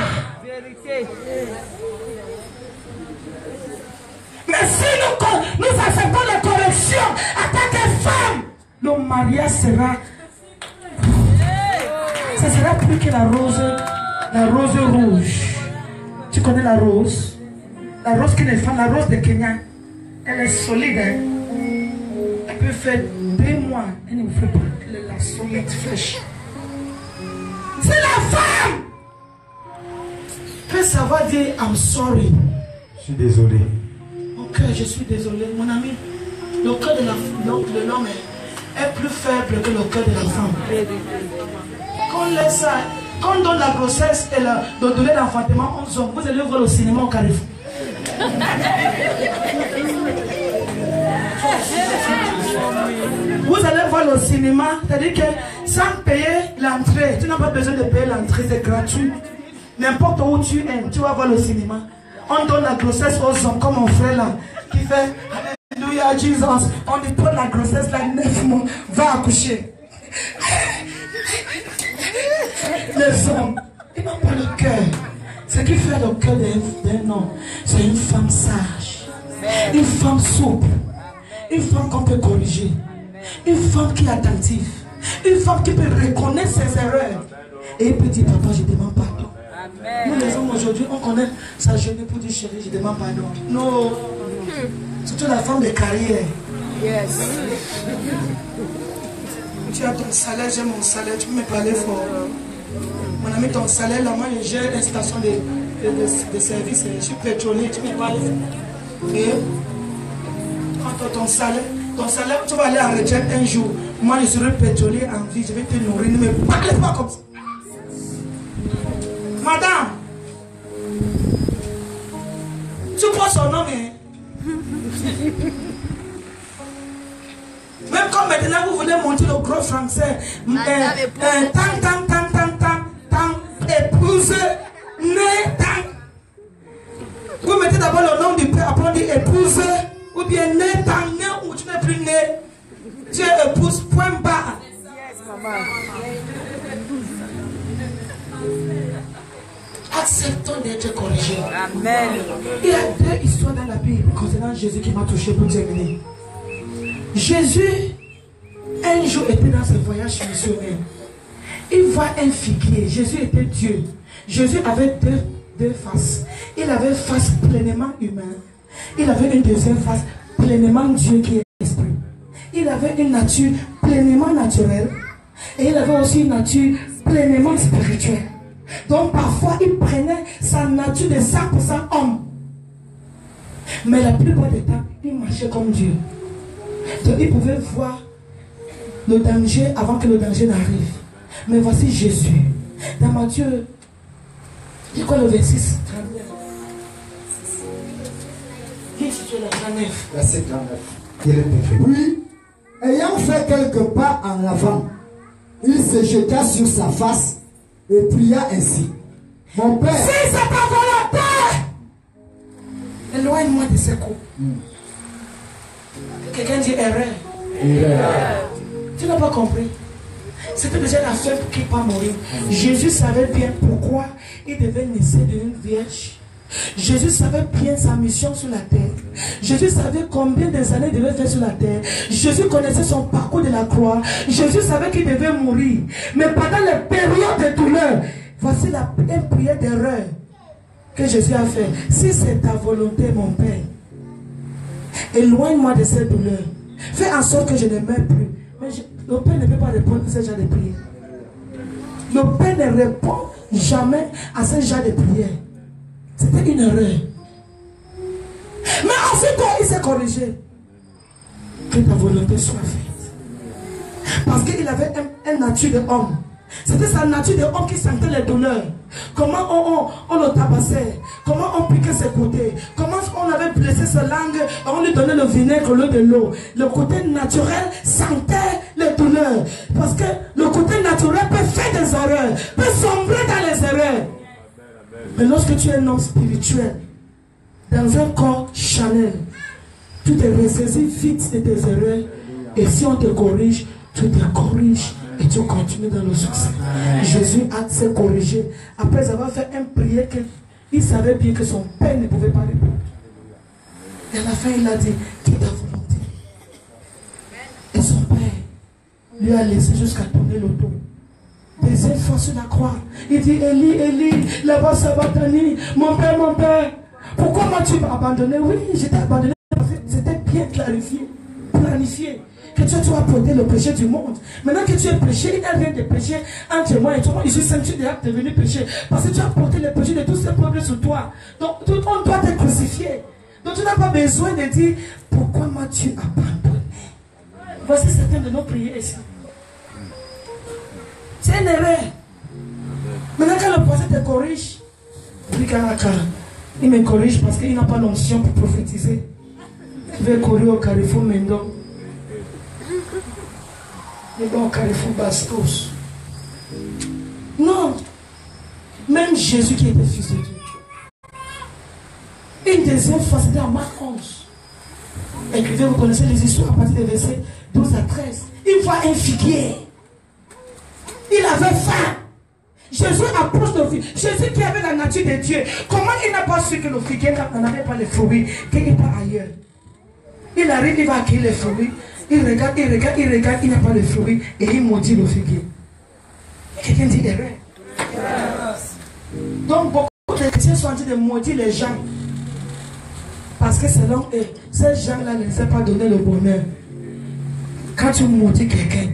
Mais si nous acceptons les corrections en tant que femmes, le mariage sera. Ça sera plus que la rose rouge. Tu connais la rose? La rose qui n'est pas la rose de Kenya. Elle est solide. Hein? Elle peut faire 2 mois. Elle ne fait pas. Elle est la solide fraîche. C'est la femme. Peut savoir dire I'm sorry. Je suis désolé. Ok, je suis désolé. Mon ami, le cœur de l'homme est plus faible que le cœur de la femme. Quand on laisse ça, quand on donne la grossesse et le délai d'enfantement aux hommes, vous allez voir au cinéma au Carrefour. Vous allez voir le cinéma, c'est-à-dire que sans payer l'entrée, tu n'as pas besoin de payer l'entrée, c'est gratuit. N'importe où tu es, tu vas voir le cinéma. On donne la grossesse aux hommes, comme mon frère là, qui fait Alléluia, Jesus. On lui donne la grossesse là, 9 mois, va accoucher. Les hommes, ils n'ont pas le cœur. Ce qui fait le cœur d'un homme, c'est une femme sage, une femme souple, une femme qu'on peut corriger, une femme qui est attentive, une femme qui peut reconnaître ses erreurs et il peut dire papa je demande pardon. Nous les hommes aujourd'hui on connaît sa journée pour dire chérie je demande pardon. Non, surtout la femme de carrière. Yes. Tu as ton salaire, j'ai mon salaire, tu peux me parler fort. Mon ami, ton salaire, là, moi, je gère une station de service. Je suis pétrolier, tu me parles. Et quand ton salaire, tu vas aller en retraite un jour. Moi, je serai pétrolier en vie, je vais te nourrir. Ne me parlez pas comme ça. Madame, tu prends son nom, hein? Même quand maintenant vous voulez monter le gros français, épouse, né, vous mettez d'abord le nom du père, après on dit épouse, ou bien né, ou tu n'es plus né, tu es épouse, point barre. Acceptons d'être corrigés. Amen. Il y a 2 histoires dans la Bible concernant Jésus qui m'a touché pour terminer. Jésus, un jour, était dans ce voyage missionnaire. Il voit un figuier. Jésus était Dieu. Jésus avait deux faces. Il avait une face pleinement humaine. Il avait une deuxième face pleinement Dieu qui est esprit. Il avait une nature pleinement naturelle. Et il avait aussi une nature pleinement spirituelle. Donc parfois, il prenait sa nature de 100% homme. Mais la plupart du temps, il marchait comme Dieu. Donc il pouvait voir le danger avant que le danger n'arrive. Mais voici Jésus. Dans Matthieu, c'est quoi le 26? 39. Qui est situé dans 39? Verset 39. Il est perfait. Oui, ayant fait quelques pas en avant, il se jeta sur sa face et pria ainsi. Mon Père, si c'est ta volonté, éloigne-moi de ces coups. Quelqu'un dit erreur. Tu n'as pas compris. C'était déjà la femme qui n'est pas mourir. Jésus savait bien pourquoi il devait naître d'une vierge Jésus savait bien sa mission sur la terre. Jésus savait combien des années il devait faire sur la terre. Jésus connaissait son parcours de la croix. Jésus savait qu'il devait mourir. Mais pendant les périodes de douleur, voici une prière d'erreur que Jésus a fait. Si c'est ta volonté, mon Père, éloigne-moi de cette douleur. Fais en sorte que je ne meure plus. Mais le Père ne peut pas répondre à ce genre de prière. Le Père ne répond jamais à ce genre de prière. C'était une erreur. Mais ensuite, il s'est corrigé. Que ta volonté soit faite. Parce qu'il avait une nature d'homme. C'était sa nature d'homme qui sentait les douleurs. Comment on le tabassait. Comment on piquait ses côtés. Comment on avait blessé sa langue. On lui donnait le vinaigre au lieu de l'eau. Le côté naturel sentait les douleurs. Parce que le côté naturel peut faire des erreurs. Peut sombrer dans les erreurs. Mais lorsque tu es un homme spirituel, dans un corps charnel, tu te ressaisis vite de tes erreurs. Et si on te corrige, tu te corriges et tu continues dans le succès. Jésus a s'est corrigé après avoir fait un prière qu'il savait bien que son père ne pouvait pas répondre. Et à la fin, il a dit, qui est ta volonté? Et son père lui a laissé jusqu'à tourner le dos. Deuxième fois sur la croix, il dit, Élie, Élie, là-bas Sabatani, mon père, pourquoi m'as-tu abandonné? Oui, j'étais abandonné, c'était bien clarifié, planifié, que tu as porté le péché du monde. Maintenant que tu es péché, il n'y a rien de péché entre moi et toi. Je suis saint, tu es devenu péché, parce que tu as porté le péché de tous ces peuples sur toi. Donc, on doit te crucifier. Donc, tu n'as pas besoin de dire, pourquoi m'as-tu abandonné? Voici certaines de nos prières ici. C'est une erreur. Maintenant, quand le prophète te corrige, il me corrige parce qu'il n'a pas l'onction pour prophétiser. Il veut courir au carrefour Mendon. Il va au carrefour Bastos. Non. Même Jésus qui était fils de Dieu. Une deuxième fois, c'était en Marc 11. Écrivez, vous connaissez les histoires à partir des versets 12 à 13. Il voit un figuier. Il avait faim. Jésus approche le figuier. Jésus qui avait la nature de Dieu. Comment il n'a pas su que le figuier n'avait pas les fruits, qu'il part ailleurs? Il arrive, il va accueillir les fruits. Il regarde, il n'a pas de fruits. Et il maudit le figuier. Quelqu'un dit erreur. Donc beaucoup de chrétiens sont en train de maudire les gens. Parce que selon eux, ces gens-là ne savent pas donner le bonheur. Quand tu maudis quelqu'un,